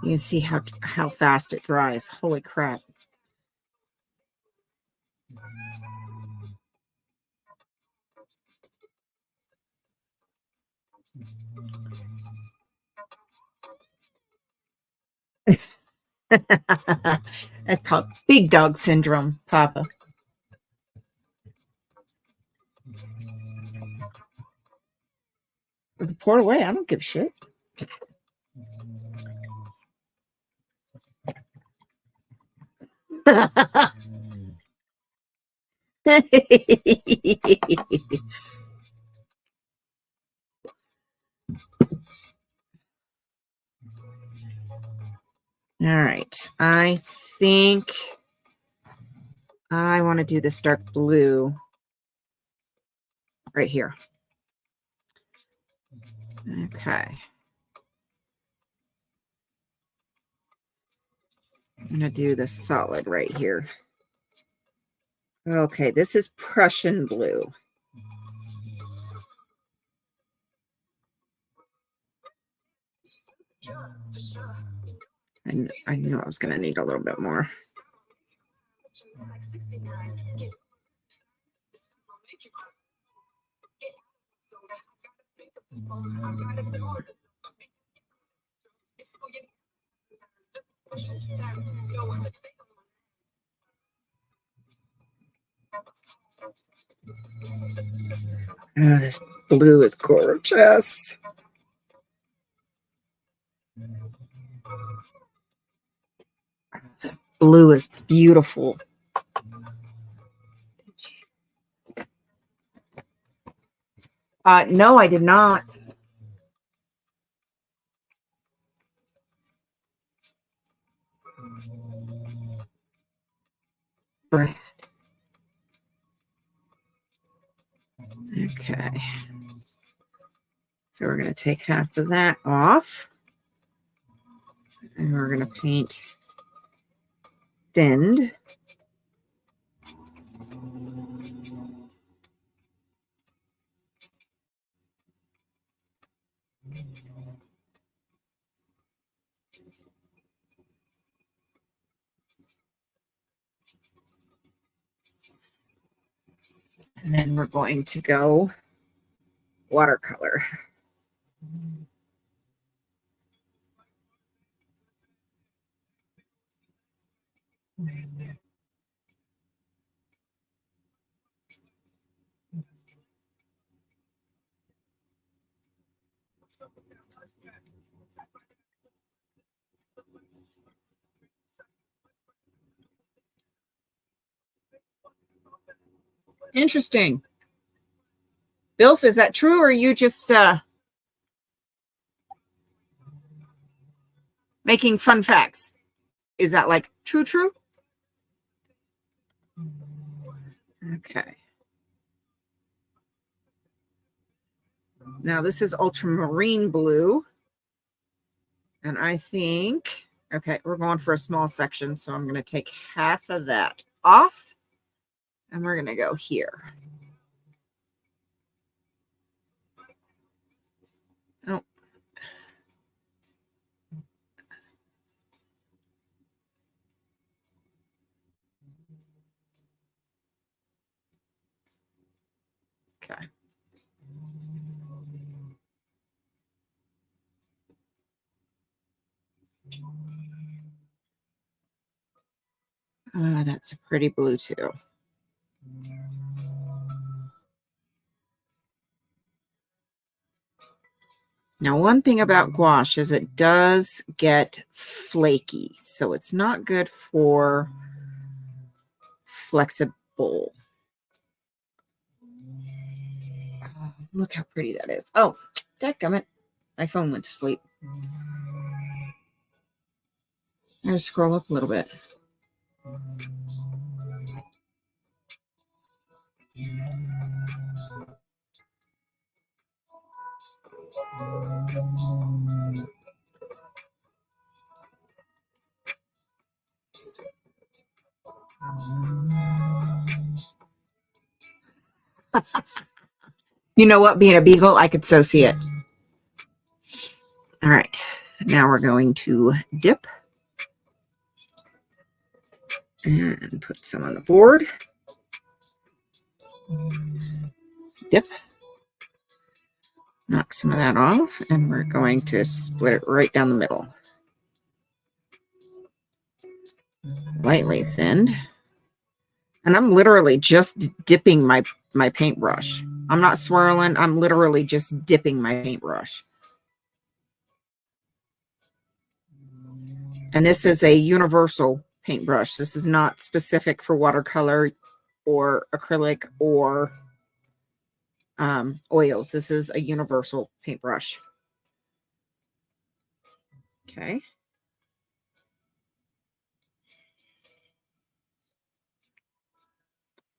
You can see how fast it dries. Holy crap. That's called big dog syndrome, Papa. Pour it away. I don't give a shit. All right. I think I want to do this dark blue right here. Okay. I'm going to do the solid right here. Okay, this is Prussian blue. And I knew I was going to need a little bit more. Oh, this blue is gorgeous. The blue is beautiful. No, I did not. Okay. So we're going to take half of that off. And we're going to paint thinned. And then we're going to go watercolor. Interesting. Bilf, is that true, or are you just making fun facts? Is that like true? Okay. Now this is ultramarine blue. And I think, okay, we're going for a small section. So I'm going to take half of that off. And we're going to go here. Oh. Okay. That's a pretty blue too. Now, one thing about gouache is it does get flaky, so it's not good for flexible. Oh, look how pretty that is. Oh, dadgummit. My phone went to sleep. I'm going to scroll up a little bit. You know what? Being a beagle, I could so see it. All right. Now we're going to dip and put some on the board. Dip. Knock some of that off, and we're going to split it right down the middle. Lightly thinned. And I'm literally just dipping my paintbrush. I'm not swirling. I'm literally just dipping my paintbrush. And this is a universal paintbrush. This is not specific for watercolor or acrylic or oils. This is a universal paintbrush. Okay.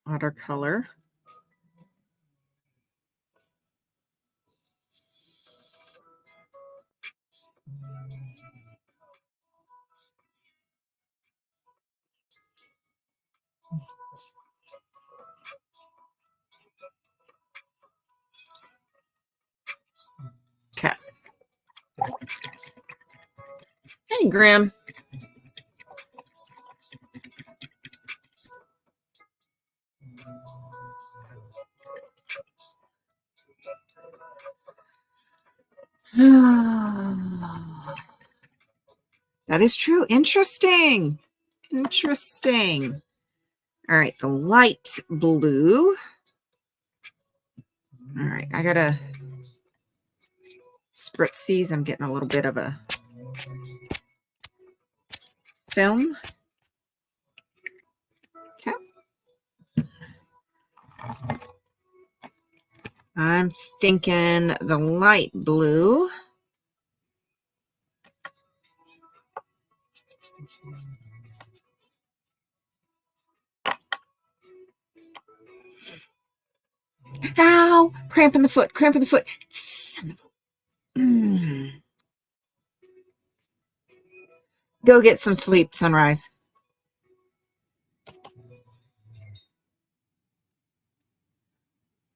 Watercolor. Okay. Hey, Graham. That is true. Interesting. Interesting. All right, the light blue. All right, I gotta spritz these. I'm getting a little bit of a film. Okay. I'm thinking the light blue. Ow! Cramp in the foot, cramp in the foot. Go get some sleep, Sunrise.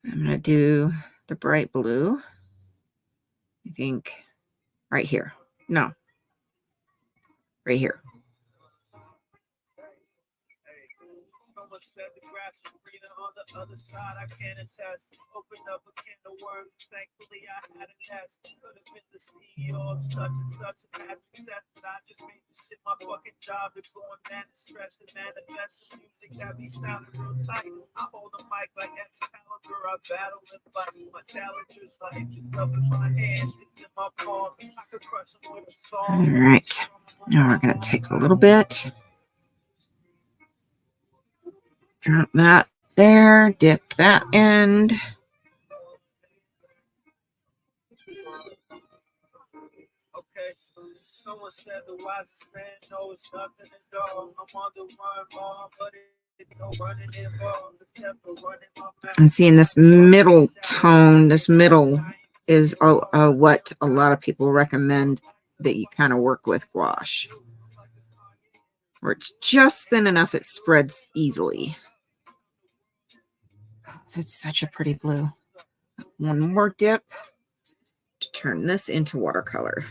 I'm going to do the bright blue. I think right here. No. Right here. Someone said the grass is greener on the other side. I can't attest. Open up a can of worms. Thankfully, I had a nest. Could have been the CEO of such and such and had success, but I just made this shit my fucking job. It's on man and stress and manifest some music that be sounding real tight. I hold a mic like Excalibur. I battle and fight. My challengers like it's up in my hands. It's in my palms. I could crush them with a song. All right. Now we're going to take a little bit. Drop that there, dip that end. Okay, someone said the wisest man knows nothing at all. I'm on the run, mom, but it's no running involved. I'm seeing this middle tone. This middle is what a lot of people recommend that you kind of work with gouache, where it's just thin enough it spreads easily. So it's such a pretty blue. One more dip to turn this into watercolor.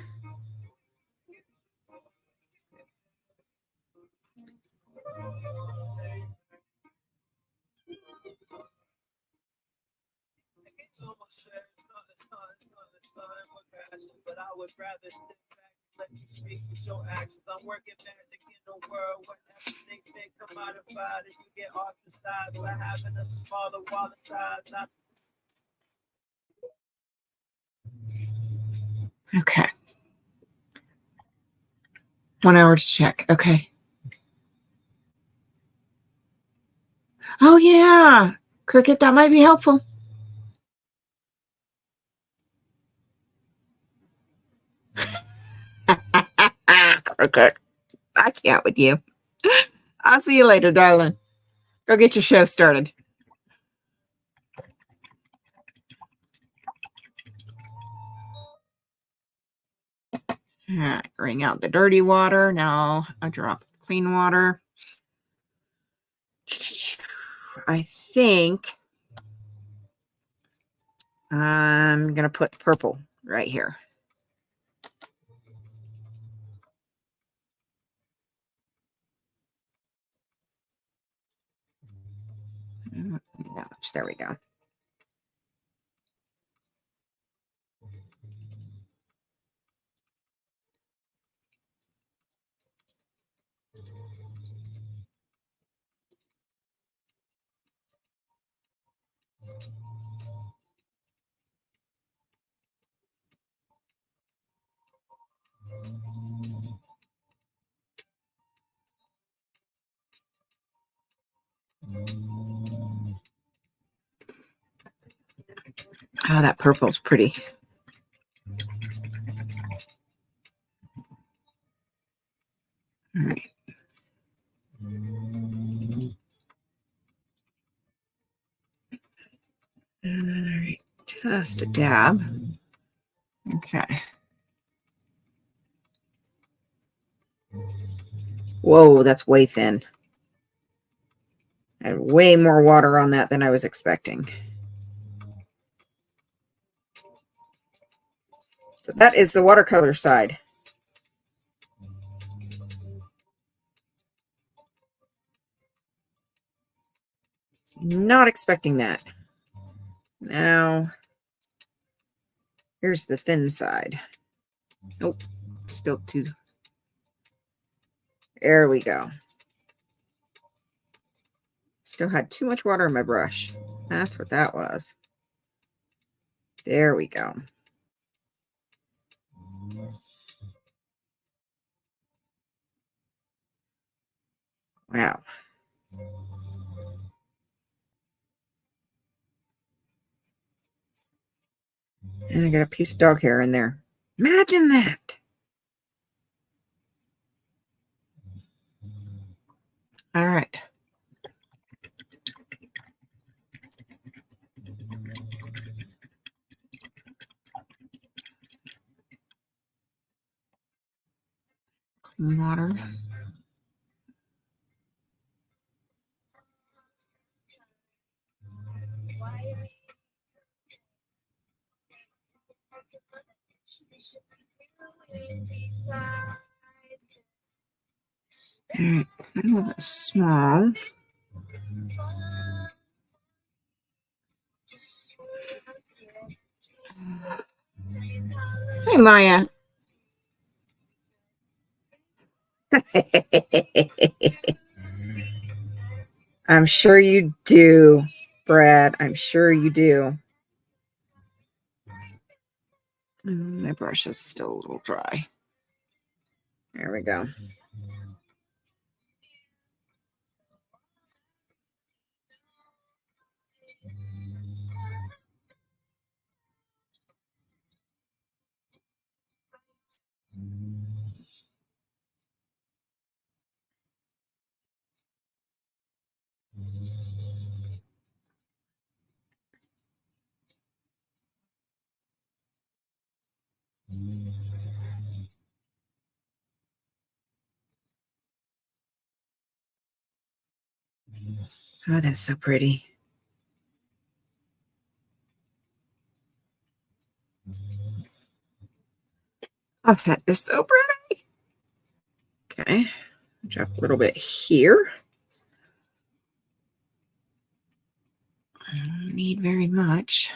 But I would rather sit back and let you speak with your actions. I'm working magic in the world where everything they commodified and you get ostracized by having a smaller wallet size. Okay. 1 hour to check. Okay. Oh, yeah. Cricket, that might be helpful. Cricket, I can't with you. I'll see you later, darling. Go get your show started. All right, wring out the dirty water. Now a drop of clean water. I think I'm going to put purple right here. Not that much. There we go. Oh, that purple's pretty. All right. All right, just a dab. Okay. Whoa, that's way thin. I had way more water on that than I was expecting. So that is the watercolor side. Not expecting that. Now, here's the thin side. Nope, still too. There we go. Still had too much water in my brush. That's what that was. There we go. Wow. And I got a piece of dog hair in there. Imagine that. All right. Clean water. All right, a little bit small. Hey, Maya. I'm sure you do, Brad. I'm sure you do. My brush is still a little dry. There we go. Oh, that's so pretty. Oh, that is so pretty. Okay, drop a little bit here. I don't need very much.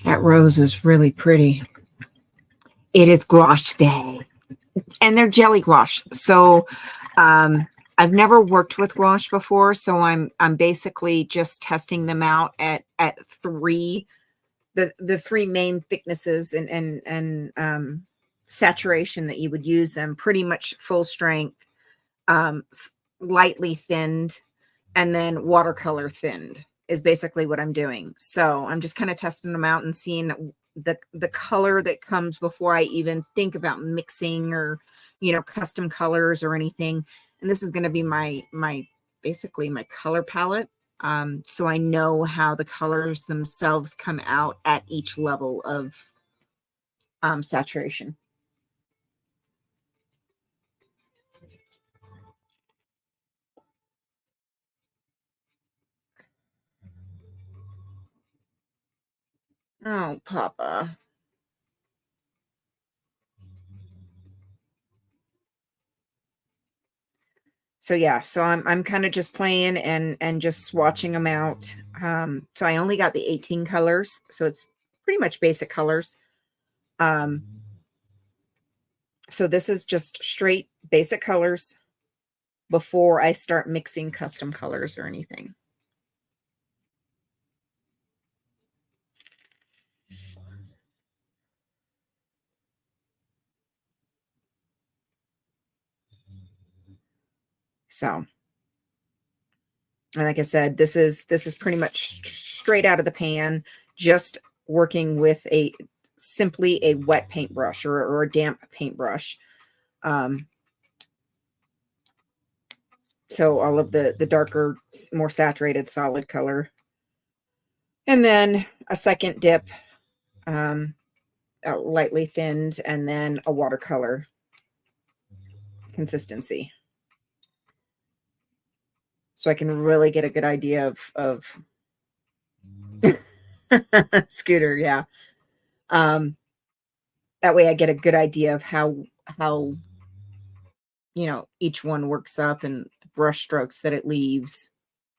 That rose is really pretty. It is gouache day, and they're jelly gouache. So, I've never worked with gouache before, so I'm basically just testing them out at three, the three main thicknesses and saturation that you would use them. Pretty much full strength, lightly thinned, and then watercolor thinned is basically what I'm doing. So I'm just kind of testing them out and seeing the color that comes before I even think about mixing or, custom colors or anything. And this is going to be my basically my color palette. So I know how the colors themselves come out at each level of saturation. Oh, Papa. So yeah, so I'm kind of just playing and just swatching them out. So I only got the 18 colors, so it's pretty much basic colors. So this is just straight basic colors before I start mixing custom colors or anything. So, and like I said, this is pretty much straight out of the pan, just working with simply a wet paintbrush or a damp paintbrush. So all of the darker, more saturated solid color. And then a second dip, lightly thinned, and then a watercolor consistency. So I can really get a good idea of Scooter, yeah. That way I get a good idea of how each one works up, and brush strokes that it leaves,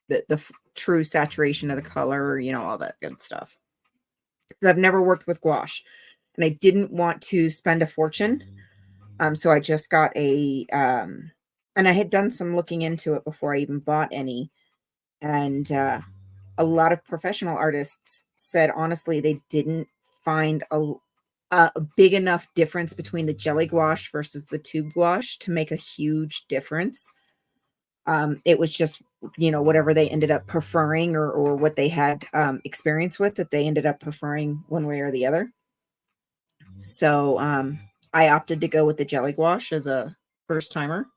the true saturation of the color, all that good stuff. I've never worked with gouache, and I didn't want to spend a fortune. So I just got and I had done some looking into it before I even bought any. And a lot of professional artists said, honestly, they didn't find a big enough difference between the jelly gouache versus the tube gouache to make a huge difference. It was just, whatever they ended up preferring, or what they had experience with, that they ended up preferring one way or the other. So I opted to go with the jelly gouache as a first timer,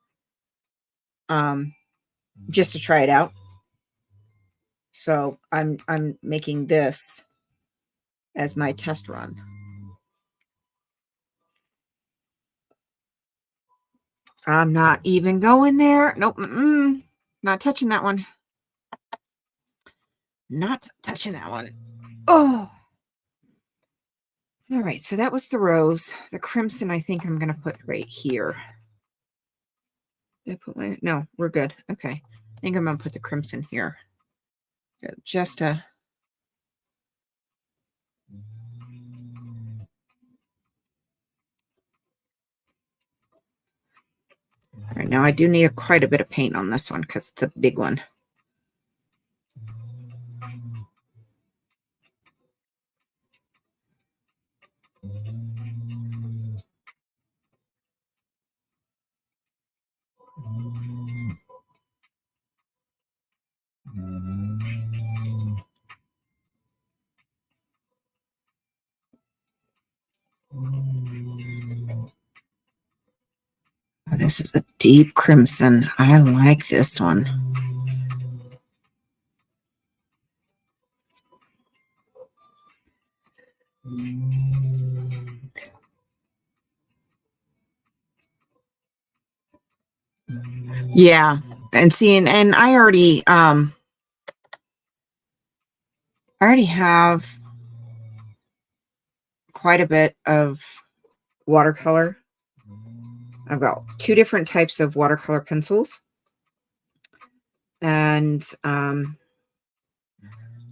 just to try it out. So I'm making this as my test run. I'm not even going there. Nope. Not touching that one. Not touching that one. Oh. All right. So that was the rose. The crimson, I think I'm going to put right here. Did I put my... No, we're good. Okay. I think I'm going to put the crimson here. Just a... All right, now I do need quite a bit of paint on this one because it's a big one. This is a deep crimson. I like this one. Yeah. And seeing, and I already have quite a bit of watercolor. I've got 2 different types of watercolor pencils. And I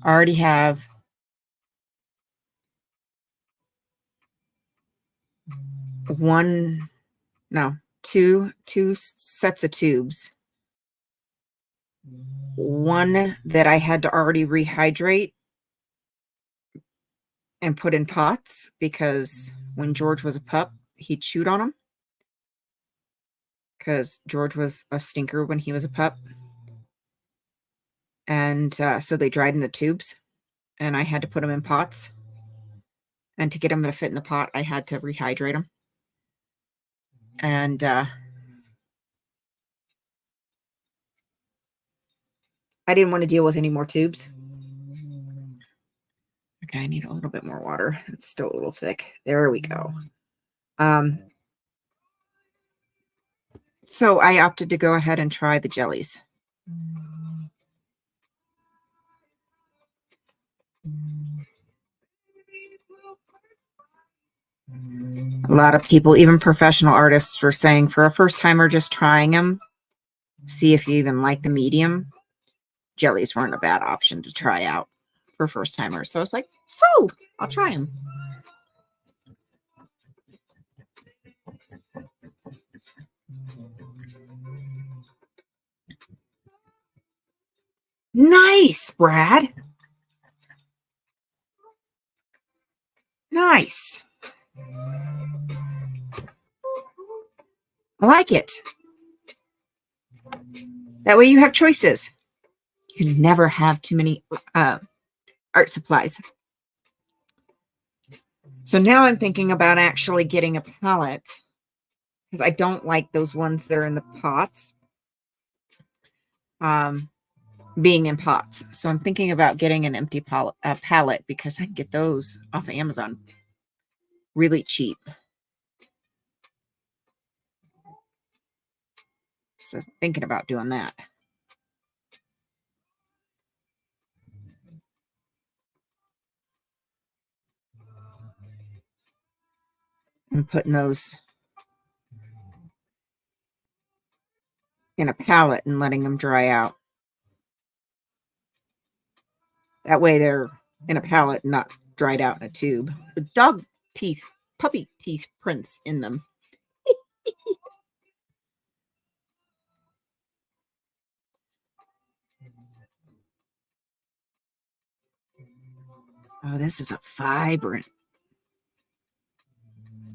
already have two sets of tubes. One that I had to already rehydrate and put in pots, because when George was a pup, he chewed on them. Because George was a stinker when he was a pup. And so they dried in the tubes, and I had to put them in pots. And to get them to fit in the pot, I had to rehydrate them. And I didn't want to deal with any more tubes. Okay, I need a little bit more water. It's still a little thick. There we go. So I opted to go ahead and try the jellies. A lot of people, even professional artists, were saying for a first timer, just trying them, see if you even like the medium. Jellies weren't a bad option to try out for first timers. So it's like, so I'll try them. Nice, Brad. Nice. I like it. That way you have choices. You can never have too many art supplies. So now I'm thinking about actually getting a palette, because I don't like those ones that are in the pots. being in pots. So I'm thinking about getting an empty pallet because I can get those off of Amazon really cheap. So thinking about doing that. And putting those in a pallet and letting them dry out. That way they're in a pallet, not dried out in a tube. With dog teeth, puppy teeth prints in them. Oh, this is a vibrant.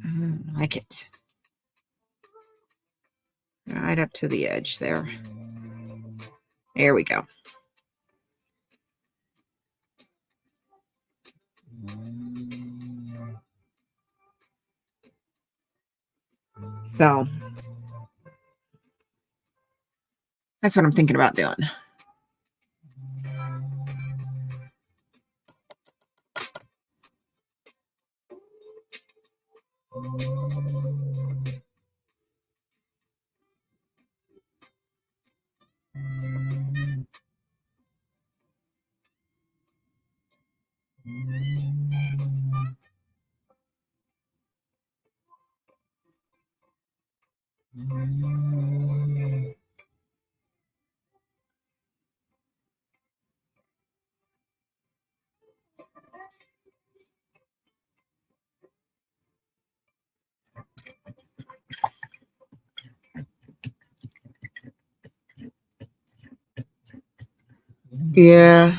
I like it. Right up to the edge there. There we go. So that's what I'm thinking about doing. Yeah.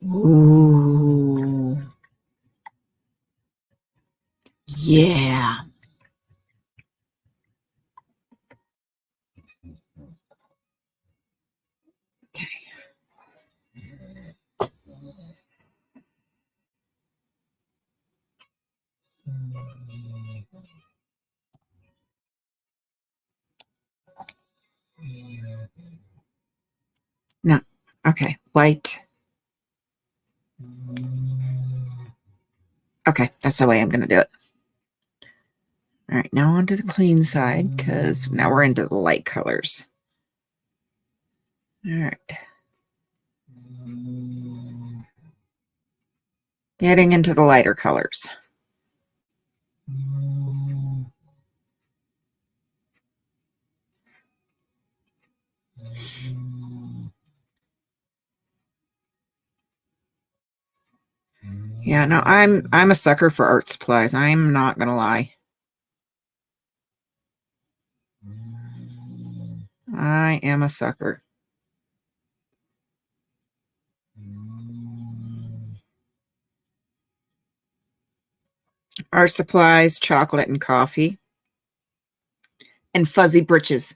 Ooh. Yeah. Okay. No. Okay. White. Okay. That's the way I'm going to do it. All right. Now onto the clean side because now we're into the light colors. All right. Getting into the lighter colors. Yeah, no, I'm a sucker for art supplies. I'm not gonna lie. I am a sucker. Art supplies, chocolate and coffee, and fuzzy britches.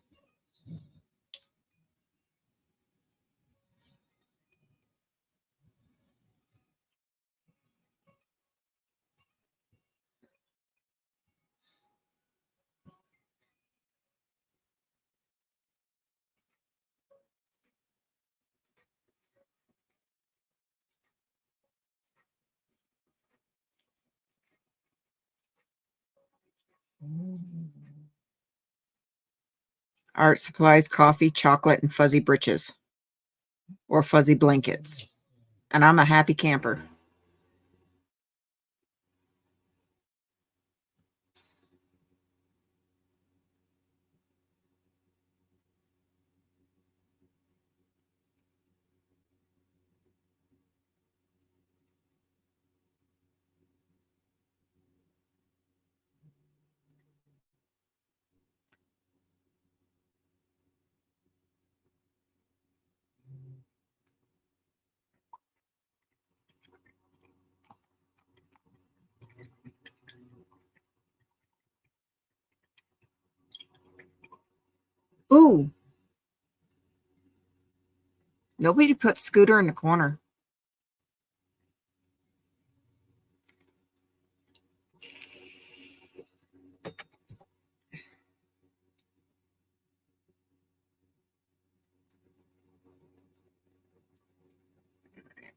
Art supplies, coffee, chocolate, and fuzzy britches. Or fuzzy blankets. And I'm a happy camper. Ooh. Nobody put Scooter in the corner.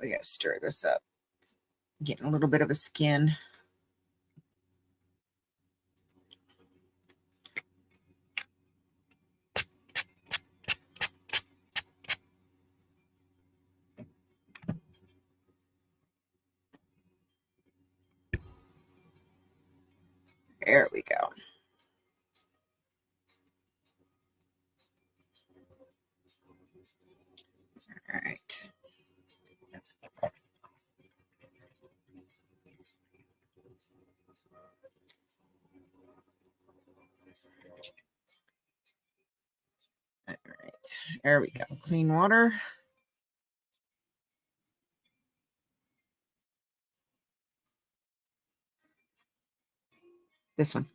We gotta stir this up. Getting a little bit of a skin. There we go. All right. All right. There we go. Clean water. This one.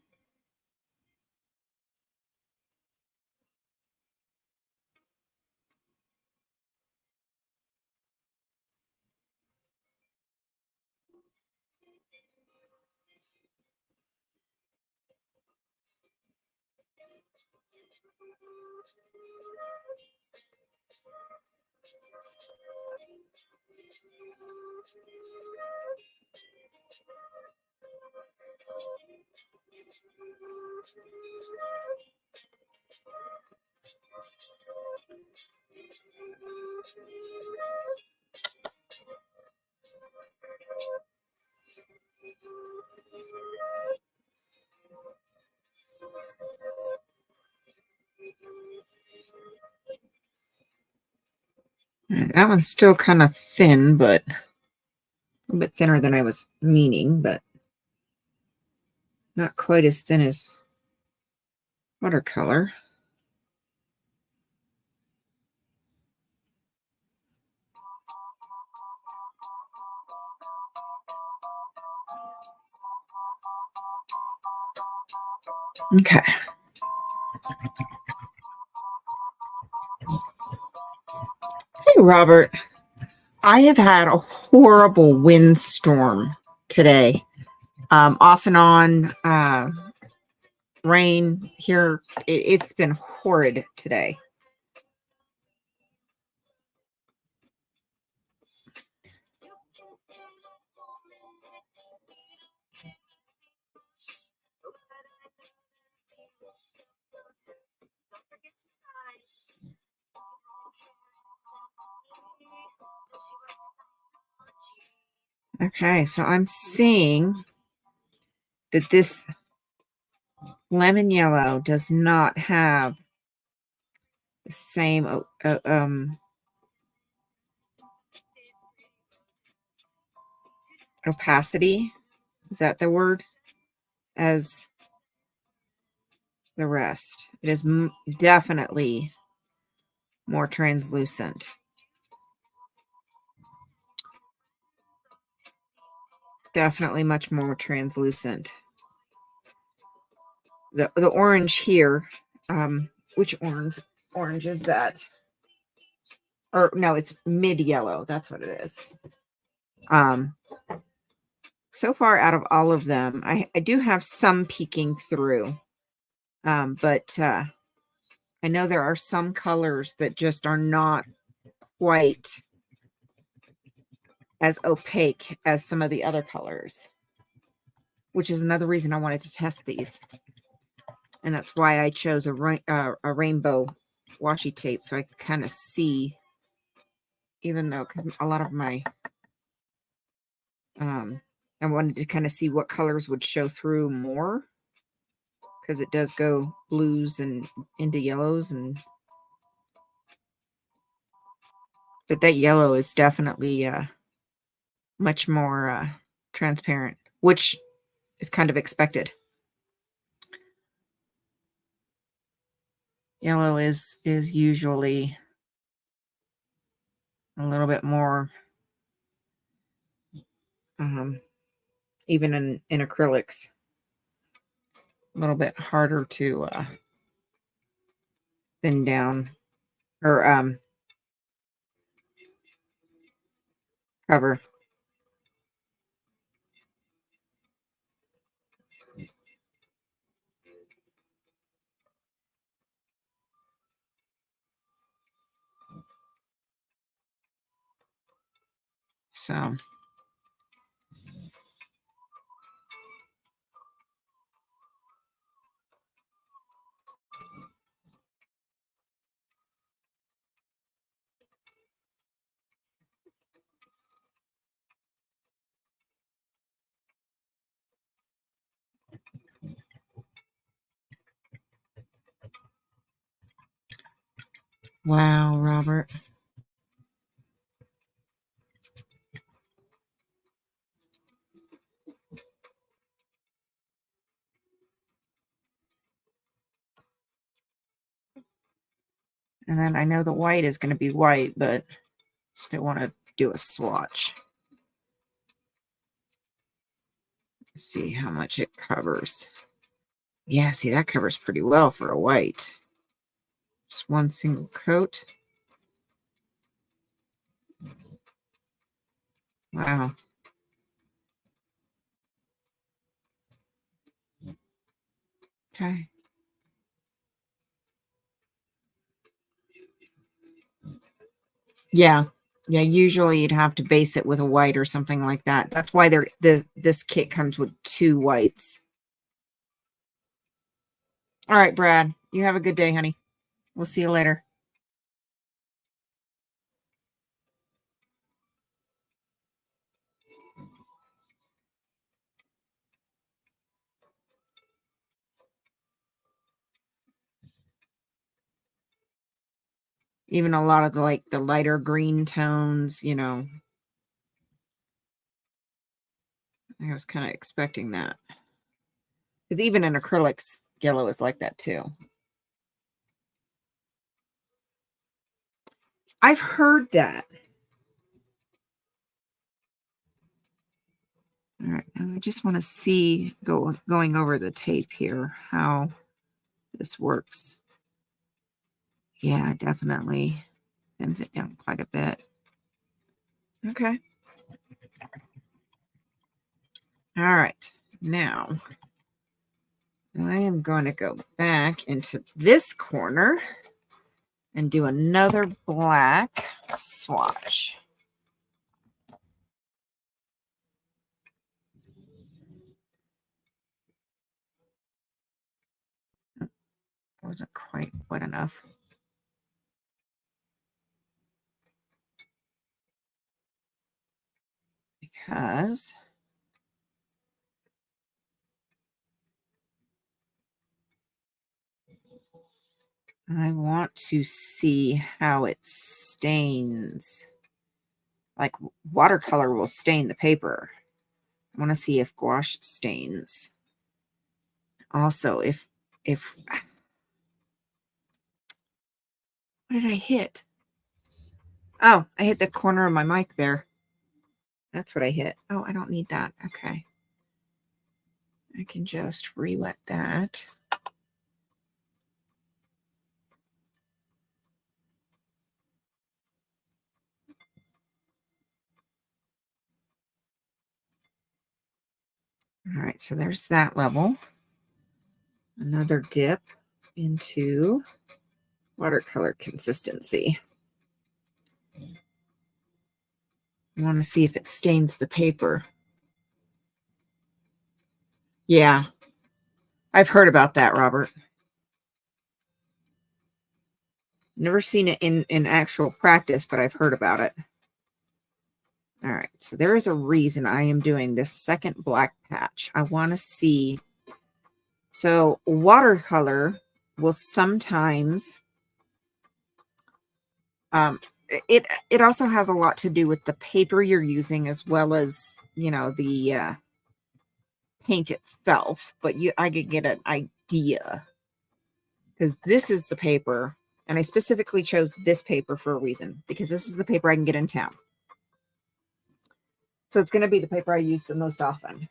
That one's still kind of thin, but a little bit thinner than I was meaning, but not quite as thin as watercolor. Okay. Hey, Robert. I have had a horrible windstorm today. Off and on rain here. It's been horrid today. Okay, so I'm seeing that this lemon yellow does not have the same opacity, is that the word, as the rest. It is definitely more translucent. Definitely much more translucent. The orange here, which orange is that? Or no, it's mid yellow. That's what it is. So far out of all of them, I do have some peeking through. But I know there are some colors that just are not quite as opaque as some of the other colors, which is another reason I wanted to test these. And that's why I chose a rainbow washi tape, so I could kind of see, even though, because a lot of my, I wanted to kind of see what colors would show through more, because it does go blues and into yellows, but that yellow is definitely much more transparent, which is kind of expected. Yellow is usually a little bit more, even in acrylics, a little bit harder to thin down or cover. So wow, Robert. And then I know the white is going to be white, but still want to do a swatch. See how much it covers. Yeah, see, that covers pretty well for a white. Just one single coat. Wow. Okay. Yeah. Yeah, usually you'd have to base it with a white or something like that. That's why this kit comes with 2 whites. All right, Brad. You have a good day, honey. We'll see you later. Even a lot of the lighter green tones, you know. I was kind of expecting that. Because even in acrylics, yellow is like that too. I've heard that. All right, I just want to see, going over the tape here, how this works. Yeah, definitely thins it down quite a bit. Okay. All right. Now, I am going to go back into this corner and do another black swatch. Wasn't quite wet enough. Because I want to see how it stains. Like watercolor will stain the paper. I want to see if gouache stains. Also, if what did I hit? Oh, I hit the corner of my mic there. That's what I hit. Oh, I don't need that. Okay. I can just re-wet that. All right, so there's that level. Another dip into watercolor consistency. I want to see if it stains the paper. Yeah, I've heard about that, Robert. Never seen it in actual practice, but I've heard about it. All right, so there is a reason I am doing this second black patch. I want to see. So watercolor will sometimes, it also has a lot to do with the paper you're using as well as, you know, the paint itself. But I could get an idea because this is the paper, and I specifically chose this paper for a reason because this is the paper I can get in town. So it's going to be the paper I use the most often.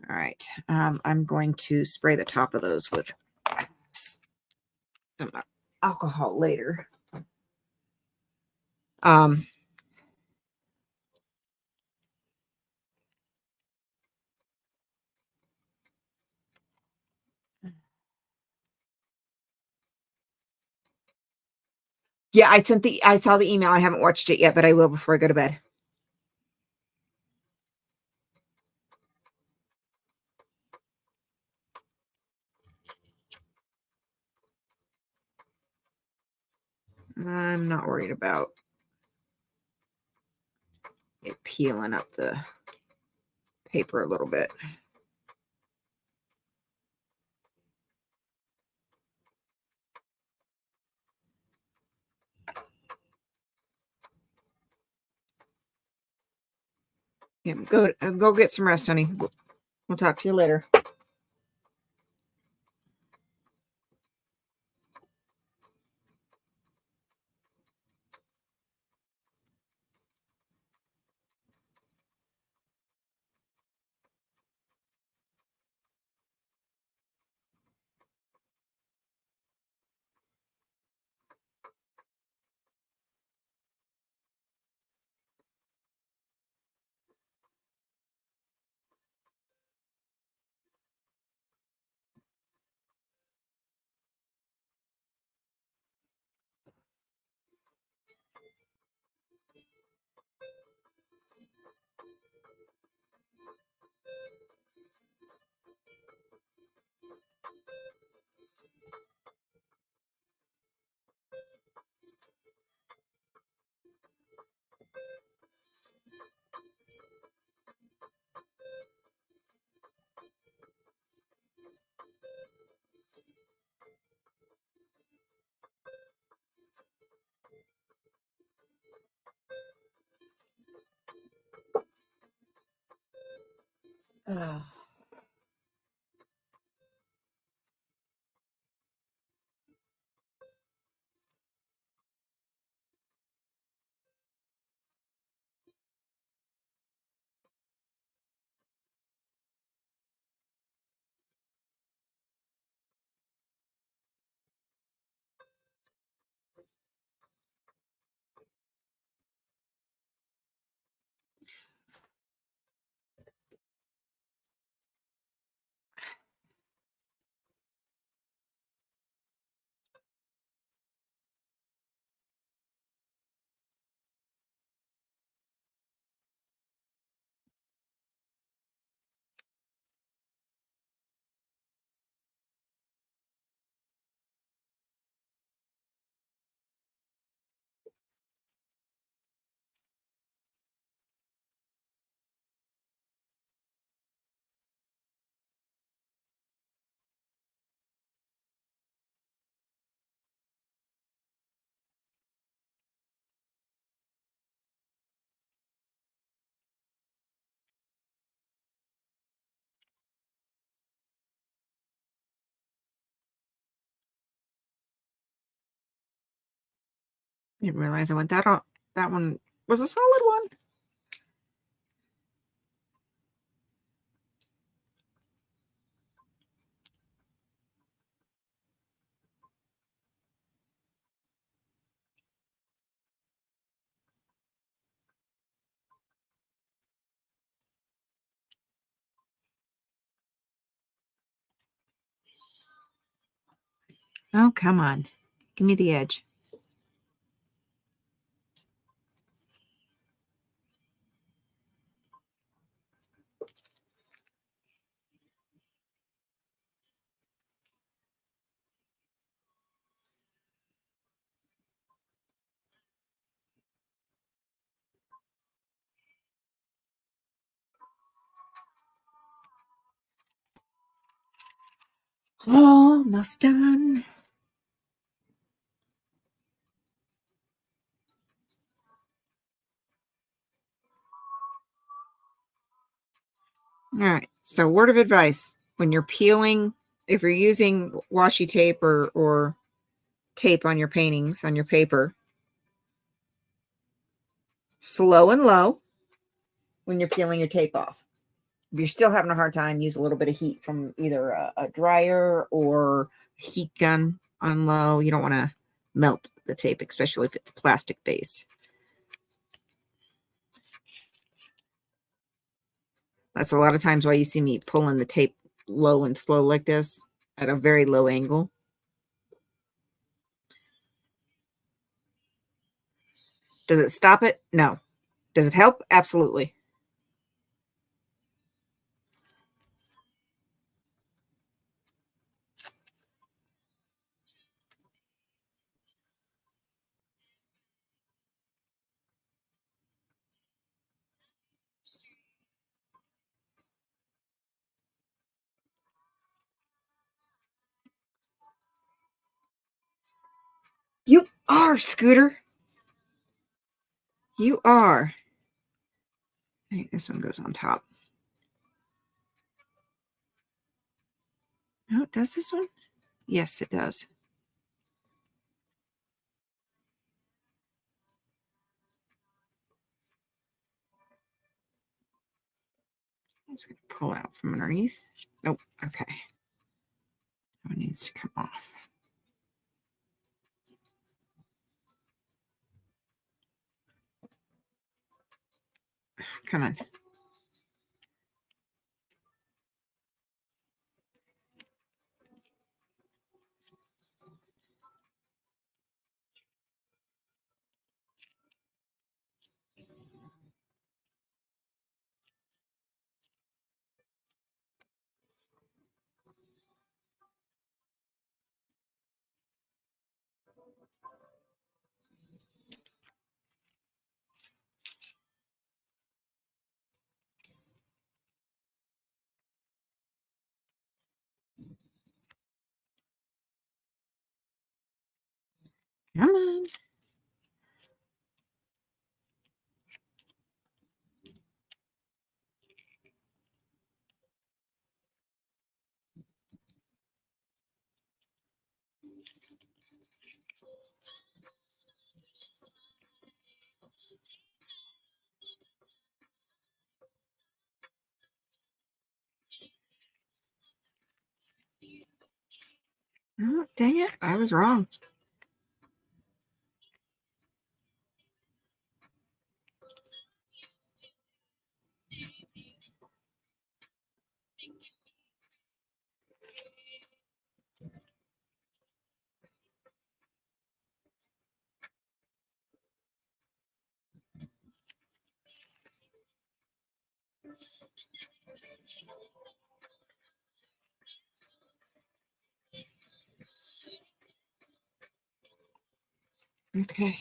All right. I'm going to spray the top of those with some alcohol later. Yeah, I saw the email. I haven't watched it yet, but I will before I go to bed. I'm not worried about it peeling up the paper a little bit. Yeah, go get some rest, honey. We'll talk to you later. Oh. Didn't realize I went that on. That one was a solid one. Oh, come on. Give me the edge. Almost done. All right. So, word of advice when you're peeling, if you're using washi tape or tape on your paintings, on your paper, slow and low when you're peeling your tape off. If you're still having a hard time, use a little bit of heat from either a dryer or a heat gun on low. You don't want to melt the tape, especially if it's plastic base. That's a lot of times why you see me pulling the tape low and slow like this at a very low angle. Does it stop it? No. Does it help? Absolutely. are, Scooter. You are. I think this one goes on top. Oh, does this one? Yes, it does. It's going to pull out from underneath. Nope. Okay. It needs to come off. Come on. Come on. Oh, dang it. I was wrong. Okay.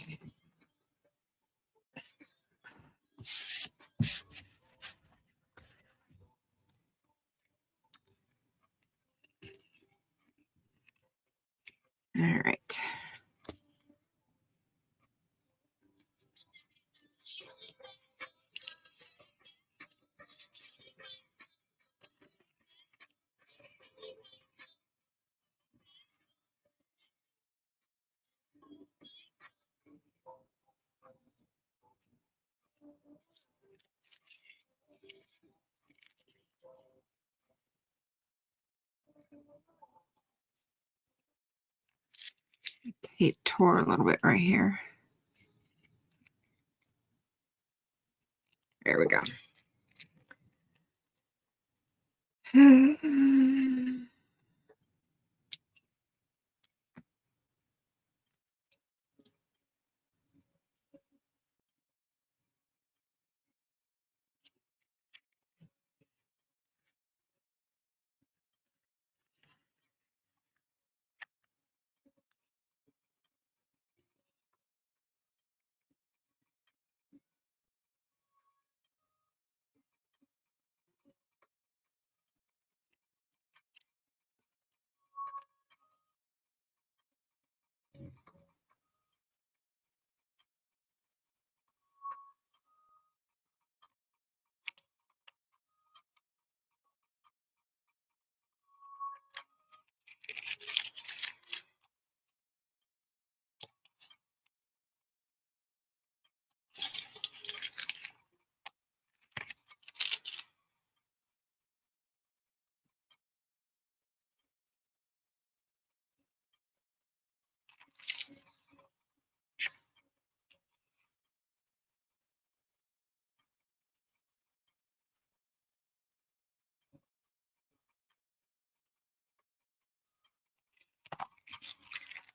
All right. It tore a little bit right here. There we go.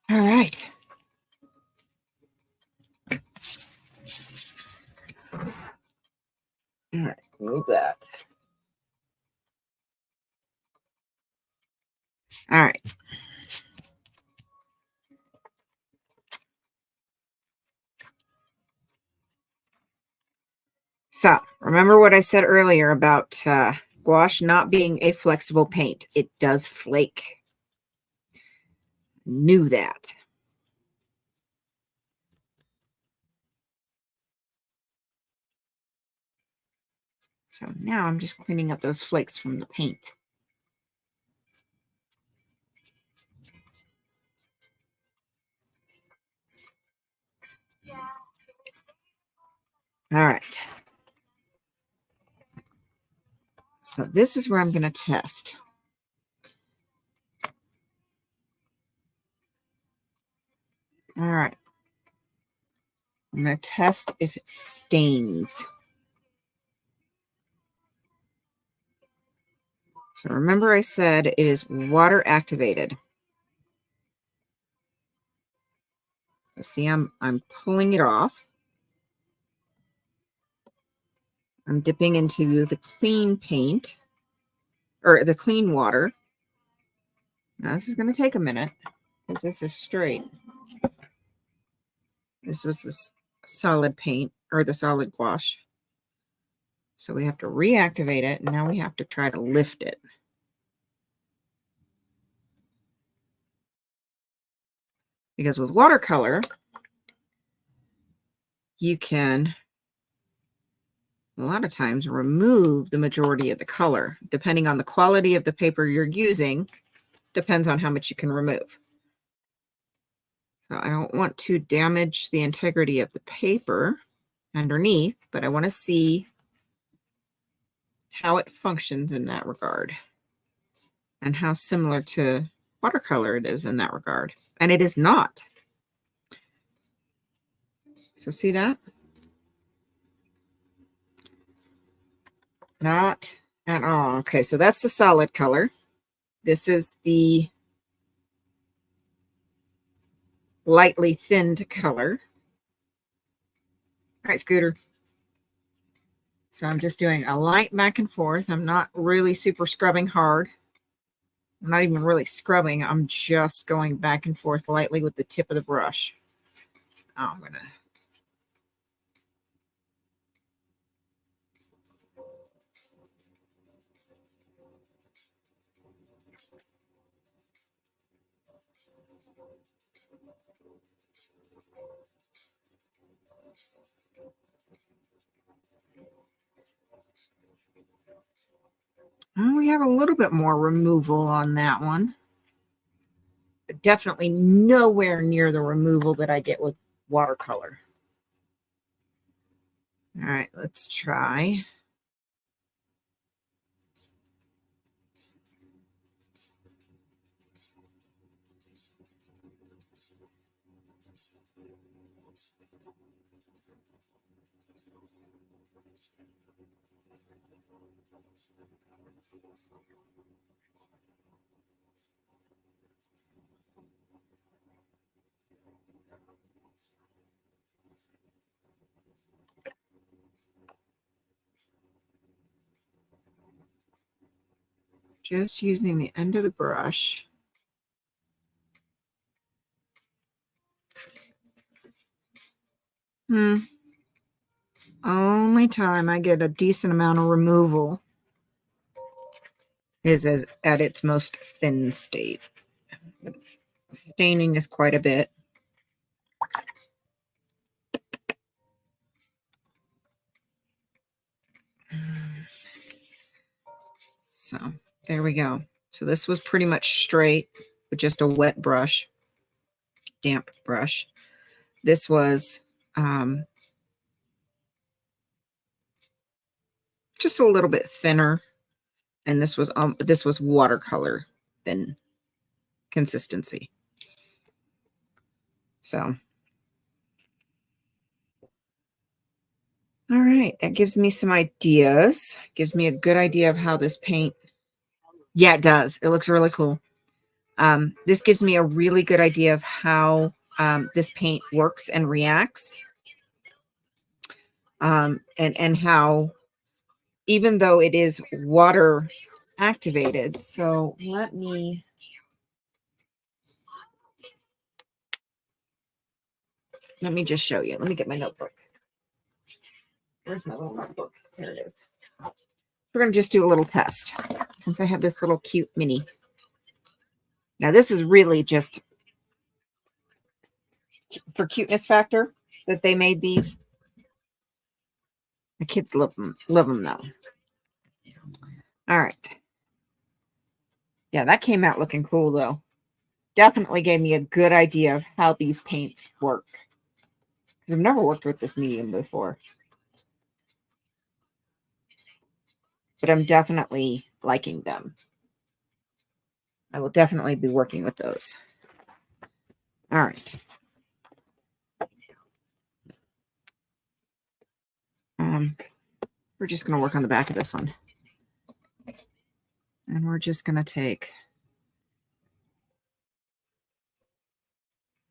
All right. All right, move that. All right. So remember what I said earlier about gouache not being a flexible paint. It does flake. Knew that. So now I'm just cleaning up those flakes from the paint. All right. So this is where I'm going to test. All right. I'm going to test if it stains. So remember I said it is water activated. So see, I'm pulling it off. I'm dipping into the clean paint or the clean water. Now this is going to take a minute because this is straight. This was the solid paint or the solid gouache. So we have to reactivate it, and now we have to try to lift it. Because with watercolor, you can, a lot of times, remove the majority of the color. Depending on the quality of the paper you're using, depends on how much you can remove. So I don't want to damage the integrity of the paper underneath, but I want to see how it functions in that regard and how similar to watercolor it is in that regard. And it is not. So see that? Not at all. Okay, so that's the solid color. This is the lightly thinned color. All right, Scooter. So I'm just doing a light back and forth. I'm not really super scrubbing hard. I'm not even really scrubbing. I'm just going back and forth lightly with the tip of the brush. Oh, I'm going to... Oh, we have a little bit more removal on that one. But definitely nowhere near the removal that I get with watercolor. All right, let's try. Just using the end of the brush. Only time I get a decent amount of removal is as at its most thin state. Staining is quite a bit. So there we go. So this was pretty much straight with just a wet brush, damp brush. This was just a little bit thinner, and this was watercolor thin consistency. So all right, that gives me some ideas. Gives me a good idea of how this paint. Yeah, it does. It looks really cool. This gives me a really good idea of how this paint works and reacts. And how, even though it is water activated. So let me just show you. Let me get my notebook. Where's my little notebook? There it is. We're going to just do a little test since I have this little cute mini. Now this is really just for cuteness factor that they made these. The kids love them though. All right. Yeah, that came out looking cool, though. Definitely gave me a good idea of how these paints work. Because I've never worked with this medium before. But I'm definitely liking them. I will definitely be working with those. All right. We're just going to work on the back of this one. And we're just going to take...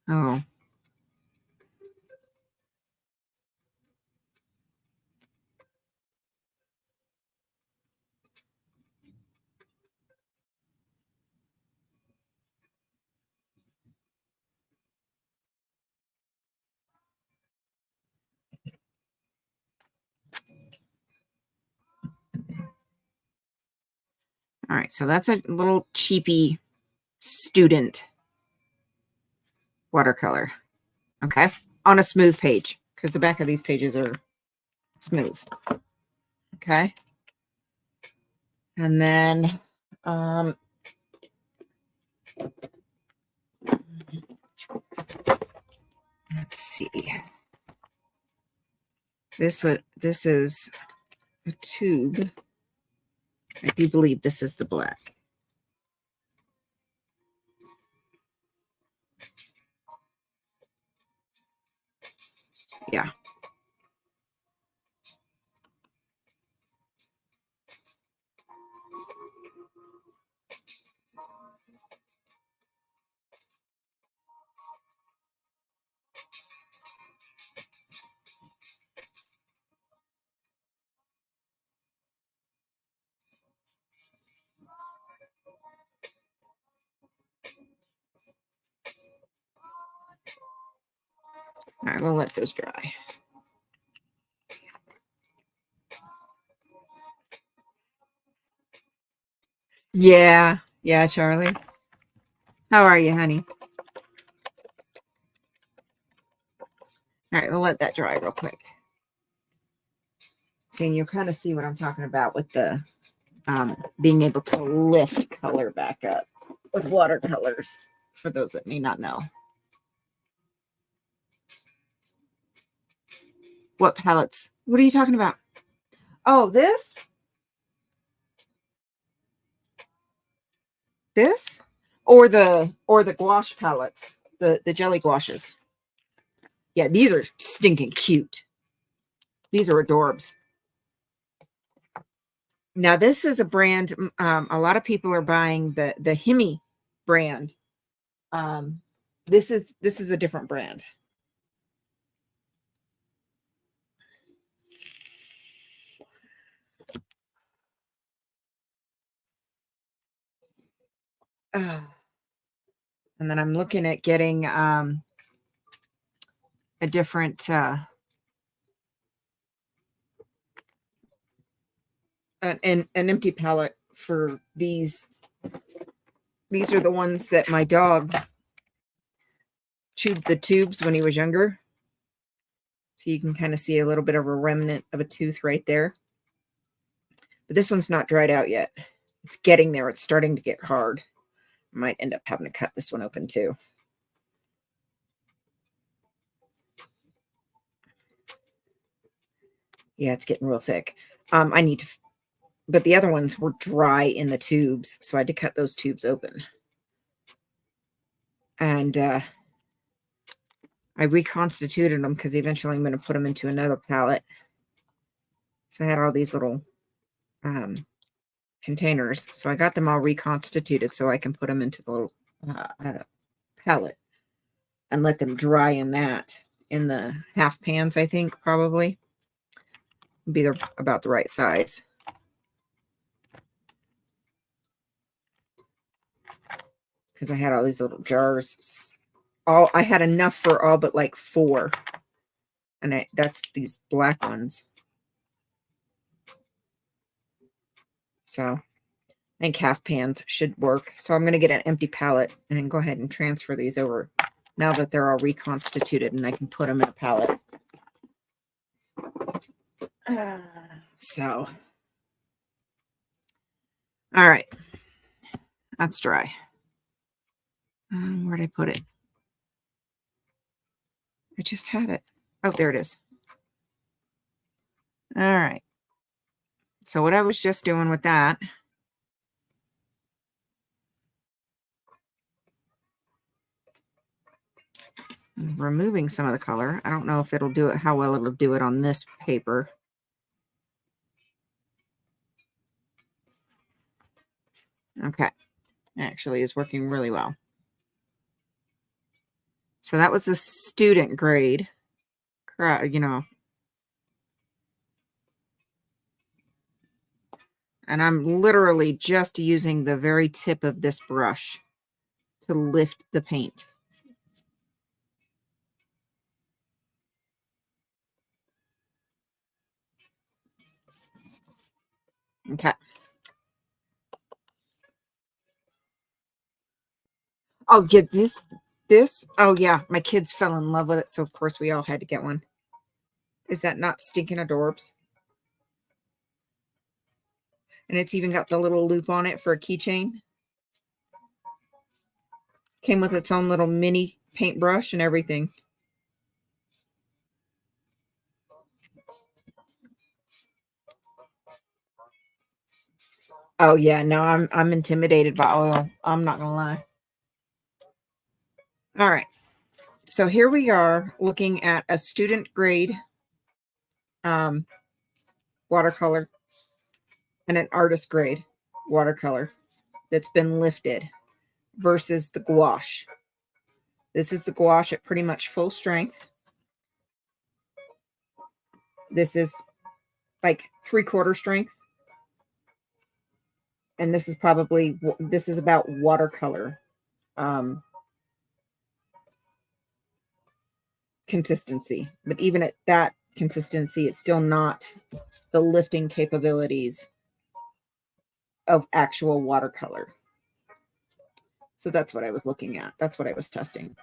Oh. All right, so that's a little cheapy student watercolor. Okay, on a smooth page, because the back of these pages are smooth. Okay, and then let's see. This is a tube. I do believe this is the black. Yeah. All right, we'll let those dry. Yeah, Charlie. How are you, honey? All right, we'll let that dry real quick. See, and you'll kind of see what I'm talking about with the being able to lift color back up with watercolors, for those that may not know. What palettes? What are you talking about? Oh, this? This? Or the gouache palettes, the jelly gouaches. Yeah, these are stinking cute. These are adorbs. Now, this is a brand, a lot of people are buying the Himi brand. This is a different brand. And then I'm looking at getting a different an empty palette for these. These are the ones that my dog chewed the tubes when he was younger. So you can kind of see a little bit of a remnant of a tooth right there. But this one's not dried out yet. It's getting there. It's starting to get hard. I might end up having to cut this one open too. Yeah, it's getting real thick. I need to, but the other ones were dry in the tubes, so I had to cut those tubes open. And I reconstituted them because eventually I'm going to put them into another palette. So I had all these little containers. So I got them all reconstituted so I can put them into the little palette and let them dry in that, in the half pans, I think, probably. Be about the right size. Because I had all these little jars. I had enough for all but like 4. And that's these black ones. So I think half pans should work. So I'm going to get an empty palette and go ahead and transfer these over now that they're all reconstituted, and I can put them in a palette. So All right. That's dry. Where'd I put it? I just had it. Oh, there it is. All right. So what I was just doing with that, removing some of the color. I don't know if it'll do it, how well it'll do it on this paper. Okay. Actually is working really well. So that was the student grade, you know. And I'm literally just using the very tip of this brush to lift the paint. Okay. Oh, yeah, this. Oh, yeah, my kids fell in love with it, so of course we all had to get one. Is that not stinking adorbs? And it's even got the little loop on it for a keychain. Came with its own little mini paintbrush and everything. Oh yeah, no, I'm intimidated by oil. I'm not gonna lie. All right. So here we are looking at a student grade watercolor and an artist grade watercolor that's been lifted versus the gouache. This is the gouache at pretty much full strength. This is like 3/4 strength. And this is probably, this is about watercolor consistency. But even at that consistency, it's still not the lifting capabilities of actual watercolor. So that's what I was looking at. That's what I was testing.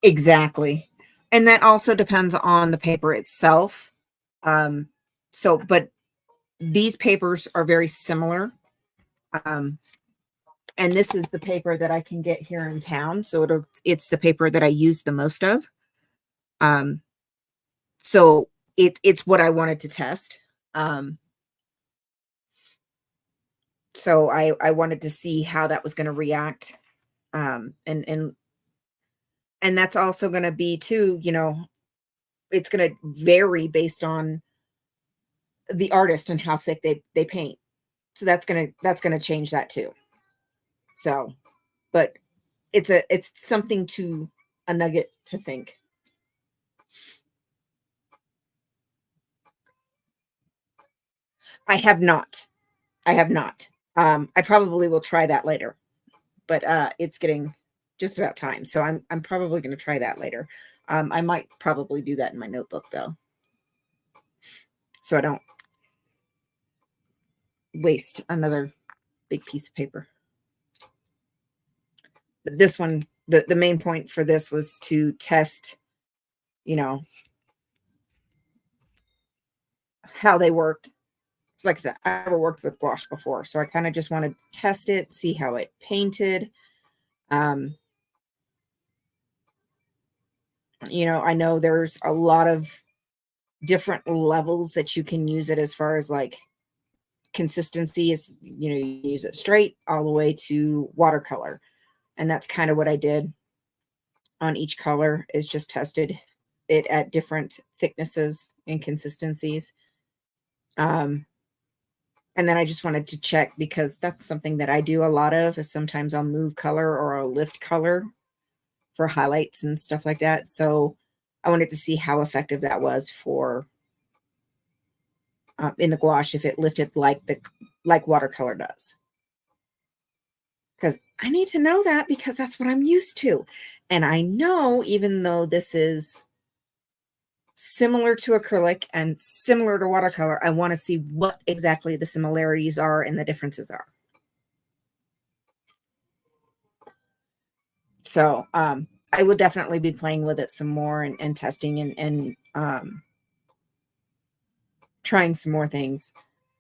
Exactly. And that also depends on the paper itself. But these papers are very similar. And this is the paper that I can get here in town. So it's the paper that I use the most of. So it's what I wanted to test. So I wanted to see how that was going to react. And that's also going to be too, you know, it's going to vary based on the artist and how thick they paint. So that's going to change that too. So, but it's something to a nugget to think. I have not. I have not. I probably will try that later, but it's getting just about time. So I'm probably going to try that later. I might probably do that in my notebook though, so I don't waste another big piece of paper. But this one, the main point for this was to test, you know, how they worked. So like I said, I never worked with gouache before, so I kind of just wanted to test it, see how it painted. You know, I know there's a lot of different levels that you can use it as far as like consistency is, you know, you use it straight all the way to watercolor. And that's kind of what I did on each color, is just tested it at different thicknesses and consistencies. And then I just wanted to check, because that's something that I do a lot of, is sometimes I'll move color or I'll lift color for highlights and stuff like that. So I wanted to see how effective that was for in the gouache, if it lifted like watercolor does. Because I need to know that, because that's what I'm used to. And I know, even though this is similar to acrylic and similar to watercolor, I want to see what exactly the similarities are and the differences are. So I will definitely be playing with it some more and testing and trying some more things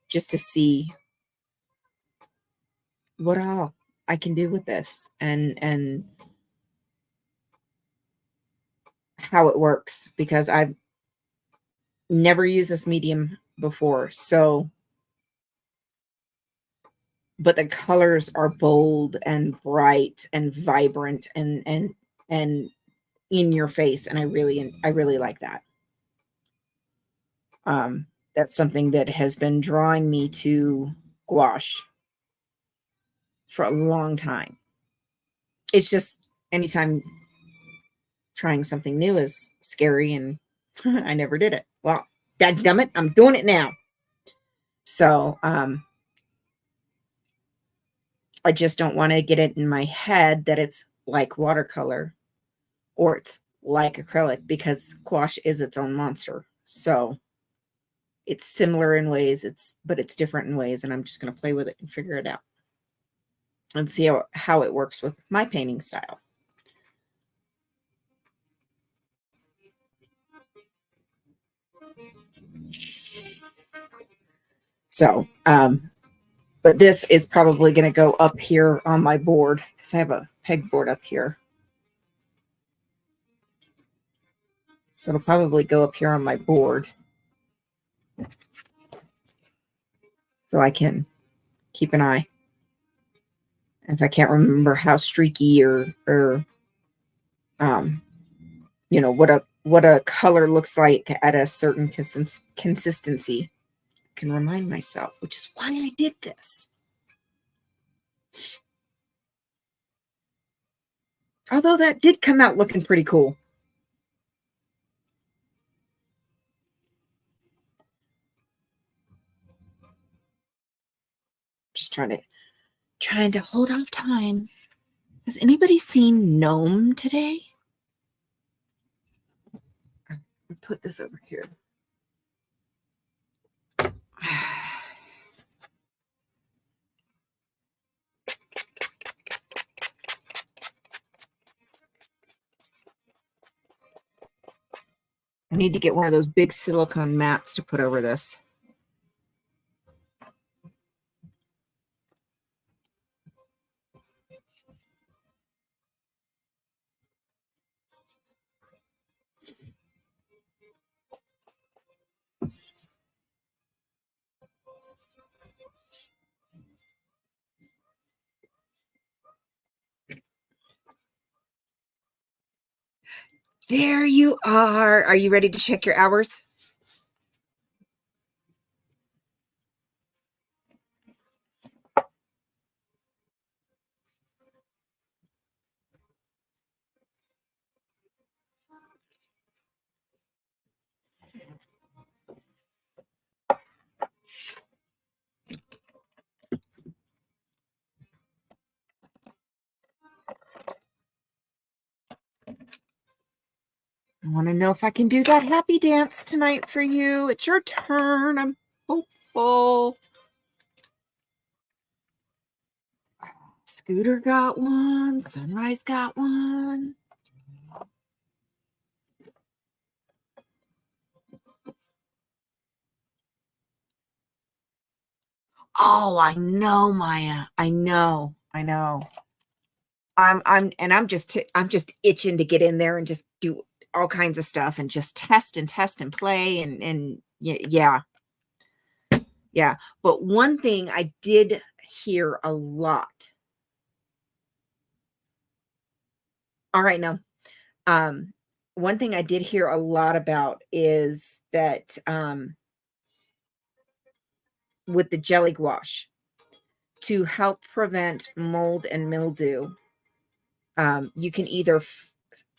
just to see what all I can do with this and how it works, because I've never used this medium before. So, but the colors are bold and bright and vibrant and in your face, and I really like that. That's something that has been drawing me to gouache for a long time. It's just anytime trying something new is scary, and I never did it. Well, dadgummit, I'm doing it now. So I just don't want to get it in my head that it's like watercolor or it's like acrylic, because gouache is its own monster. So it's similar in ways, but it's different in ways, and I'm just going to play with it and figure it out and see how it works with my painting style. So, but this is probably going to go up here on my board because I have a pegboard up here. So it'll probably go up here on my board so I can keep an eye. If I can't remember how streaky or you know, what a color looks like at a certain consistency, I can remind myself, which is why I did this. Although that did come out looking pretty cool. Just trying to hold off time. Has anybody seen Gnome today? I'll put this over here. I need to get one of those big silicone mats to put over this. There you are. Are you ready to check your hours? I want to know if I can do that happy dance tonight for you. It's your turn. I'm hopeful. Scooter got one. Sunrise got one. Oh, I know, Maya. I know. I'm just itching to get in there and just do all kinds of stuff and just test and play and yeah. But one thing I did hear a lot. All right, no. One thing I did hear a lot about is that with the jelly gouache, to help prevent mold and mildew, you can either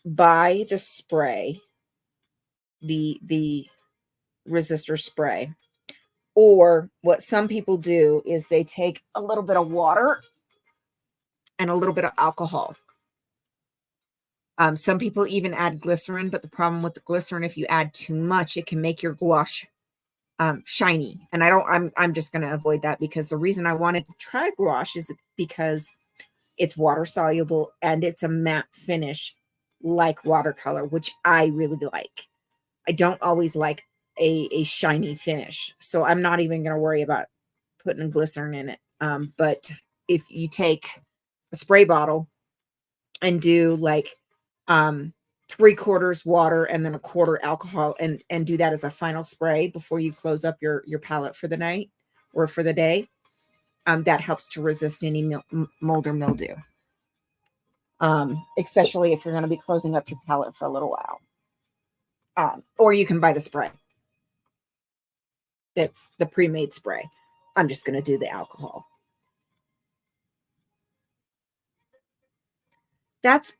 buy the spray, the resistor spray, or what some people do is they take a little bit of water and a little bit of alcohol. Some people even add glycerin, but the problem with the glycerin, if you add too much, it can make your gouache shiny. And I'm just going to avoid that, because the reason I wanted to try gouache is because it's water soluble and it's a matte finish like watercolor, which I really like. I don't always like a shiny finish. So I'm not even going to worry about putting glycerin in it. But if you take a spray bottle and do like 3/4 water and then 1/4 alcohol, and do that as a final spray before you close up your palette for the night or for the day, that helps to resist any mold or mildew. Especially if you're going to be closing up your palette for a little while. Or you can buy the spray. It's the pre-made spray. I'm just going to do the alcohol. That's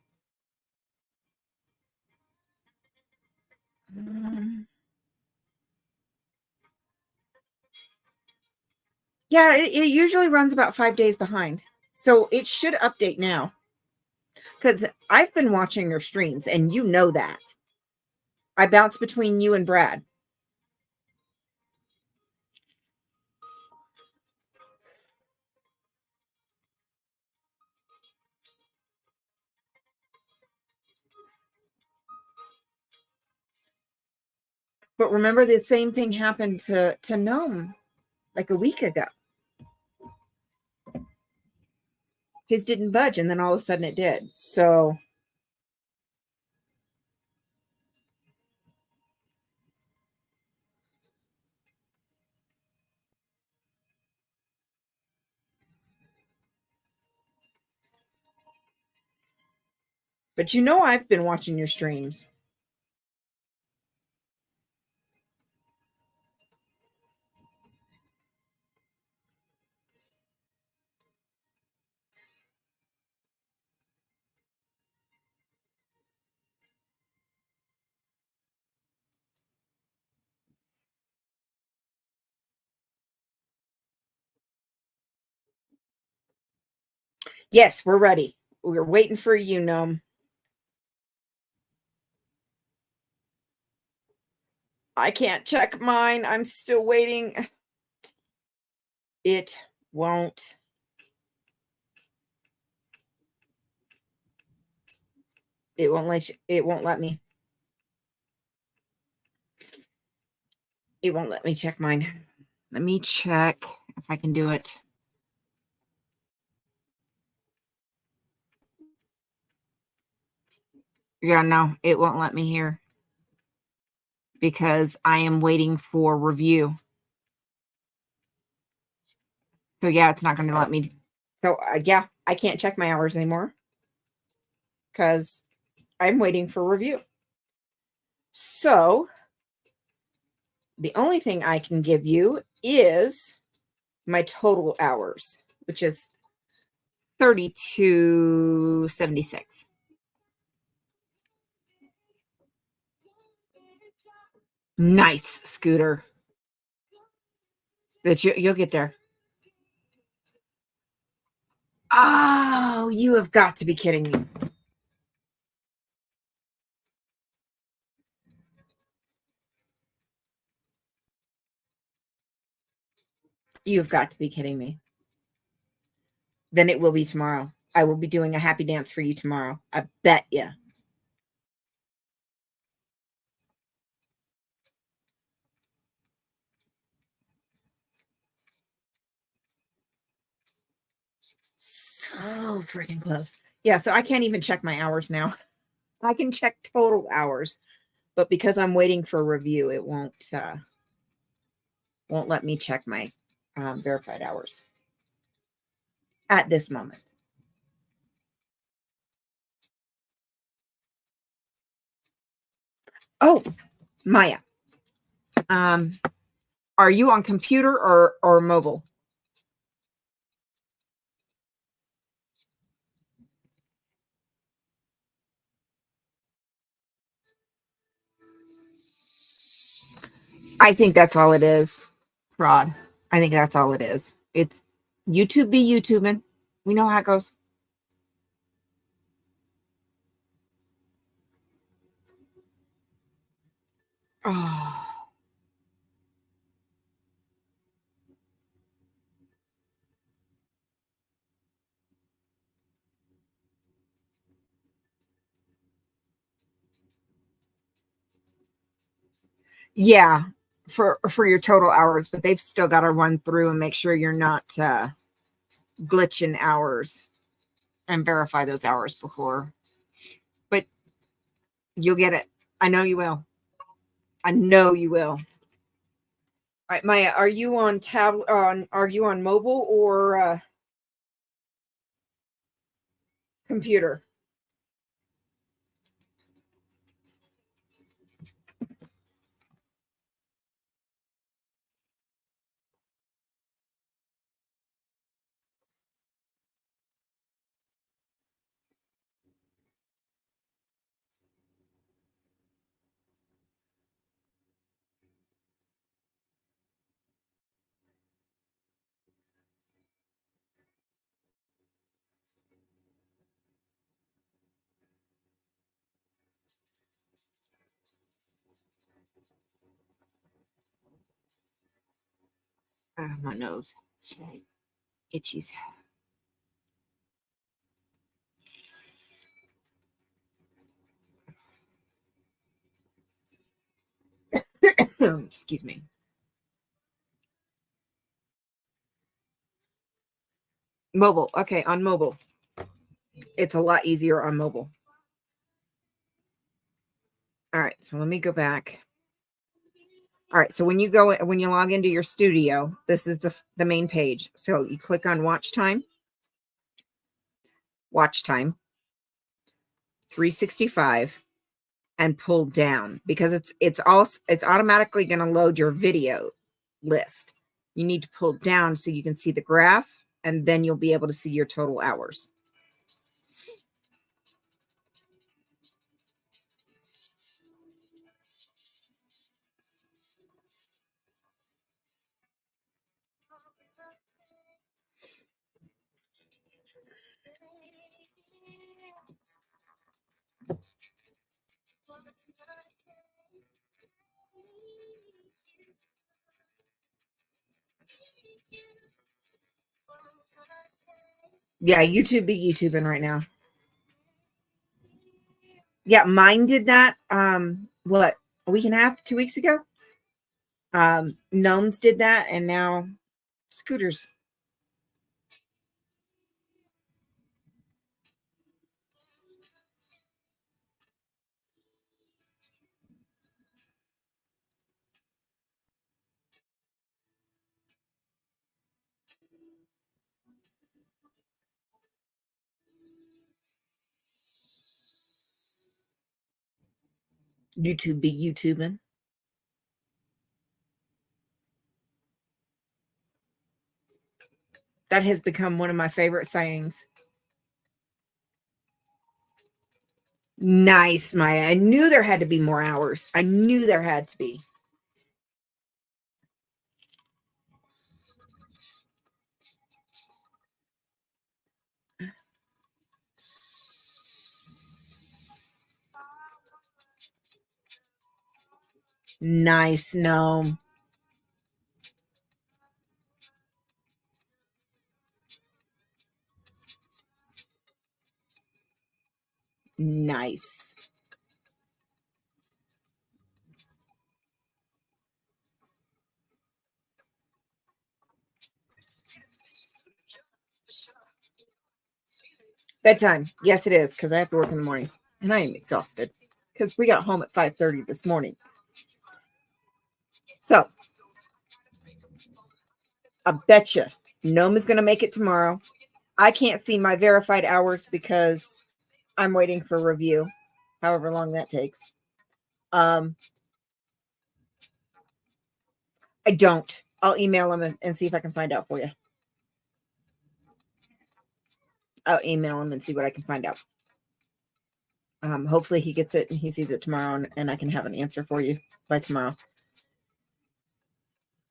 yeah, it usually runs about 5 days behind. So it should update now. Because I've been watching your streams, and you know that. I bounce between you and Brad. But remember, the same thing happened to Gnome like a week ago. His didn't budge, and then all of a sudden it did. So but you know I've been watching your streams. Yes, we're ready. We're waiting for you, Gnome. I can't check mine. I'm still waiting. It won't. It won't let you, it won't let me. It won't let me check mine. Let me check if I can do it. Yeah, no, it won't let me here because I am waiting for review. So yeah, it's not going to let me. So yeah, I can't check my hours anymore because I'm waiting for review. So the only thing I can give you is my total hours, which is 3276. Nice, Scooter. But you'll get there. Oh, you have got to be kidding me. You've got to be kidding me. Then it will be tomorrow. I will be doing a happy dance for you tomorrow. I bet you. So freaking close. Yeah, so I can't even check my hours now. I can check total hours, but because I'm waiting for review, it won't let me check my verified hours at this moment. Oh, Maya. Are you on computer or mobile? I think that's all it is. Fraud. I think that's all it is. It's YouTube be YouTubing. We know how it goes. Oh. Yeah. for your total hours, but they've still got to run through and make sure you're not glitching hours and verify those hours before. But you'll get it. I know you will. I know you will. All right, Maya, are you on are you on mobile or computer? My nose itchies. Excuse me. Mobile. Okay, on mobile. It's a lot easier on mobile. All right, so let me go back. All right, so when you log into your studio, this is the main page. So you click on watch time, 365, and pull down because it's automatically going to load your video list. You need to pull down so you can see the graph, and then you'll be able to see your total hours. Yeah, YouTube be YouTubing right now. Yeah, mine did that. What, a week and a half, 2 weeks ago? Gnomes did that, and now Scooters. YouTube be YouTubing. That has become one of my favorite sayings. Nice, Maya. I knew there had to be more hours. I knew there had to be. Nice, gnome. Nice. Bedtime. Yes, it is, because I have to work in the morning. And I am exhausted because we got home at 5:30 this morning. So I betcha Gnome is going to make it tomorrow. I can't see my verified hours because I'm waiting for review, however long that takes. I don't. I'll email him and see if I can find out for you. I'll email him and see what I can find out. Hopefully he gets it and he sees it tomorrow, and I can have an answer for you by tomorrow.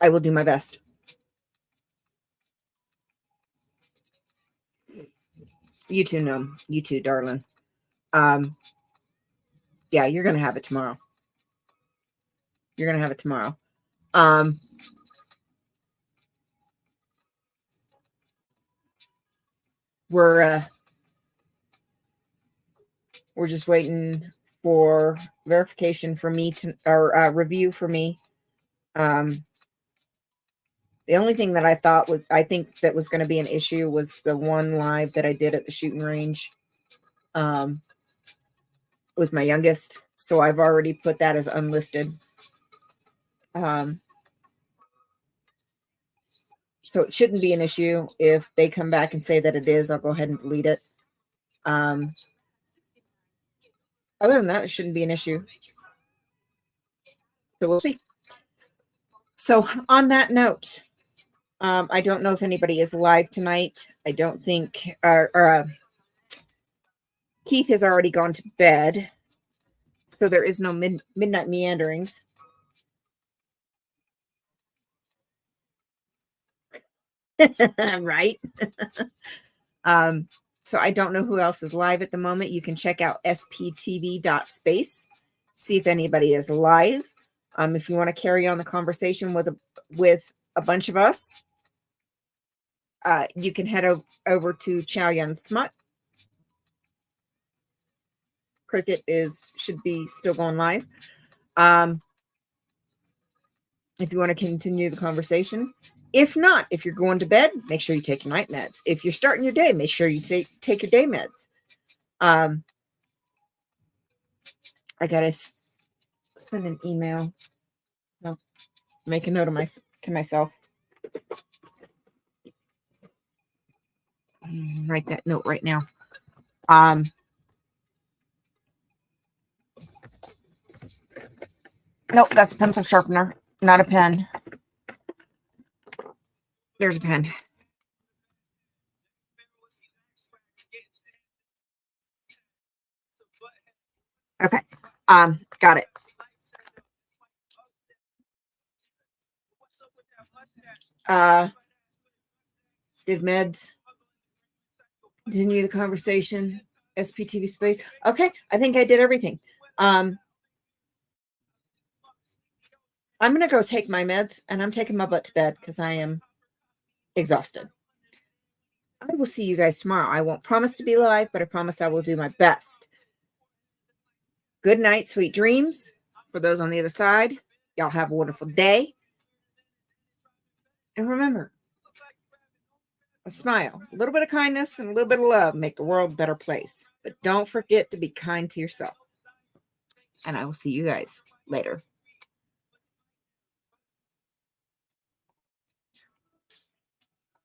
I will do my best. You too, Gnome. You too, darling. Yeah, you're gonna have it tomorrow. You're gonna have it tomorrow. We're just waiting for verification for me to, or review for me The only thing that I think that was going to be an issue was the one live that I did at the shooting range with my youngest. So I've already put that as unlisted. So it shouldn't be an issue. If they come back and say that it is, I'll go ahead and delete it. Other than that, it shouldn't be an issue. So we'll see. So on that note, I don't know if anybody is live tonight. I don't think Keith has already gone to bed. So there is no midnight meanderings. Right? So I don't know who else is live at the moment. You can check out sptv.space, see if anybody is live. If you want to carry on the conversation with a bunch of us, you can head over to Chow Yun Smut. Cricket should be still going live. If you want to continue the conversation. If not, if you're going to bed, make sure you take your night meds. If you're starting your day, make sure you take your day meds. I gotta send an email. No, make a note of to myself. Write that note right now. Nope, that's a pencil sharpener, not a pen. There's a pen. Okay. Got it. Did meds continue the conversation? SPTV space. Okay, I think I did everything. I'm gonna go take my meds, and I'm taking my butt to bed because I am exhausted. I will see you guys tomorrow. I won't promise to be live, but I promise I will do my best. Good night, sweet dreams. For those on the other side, y'all have a wonderful day. And remember, a smile, a little bit of kindness, and a little bit of love make the world a better place. But don't forget to be kind to yourself. And I will see you guys later.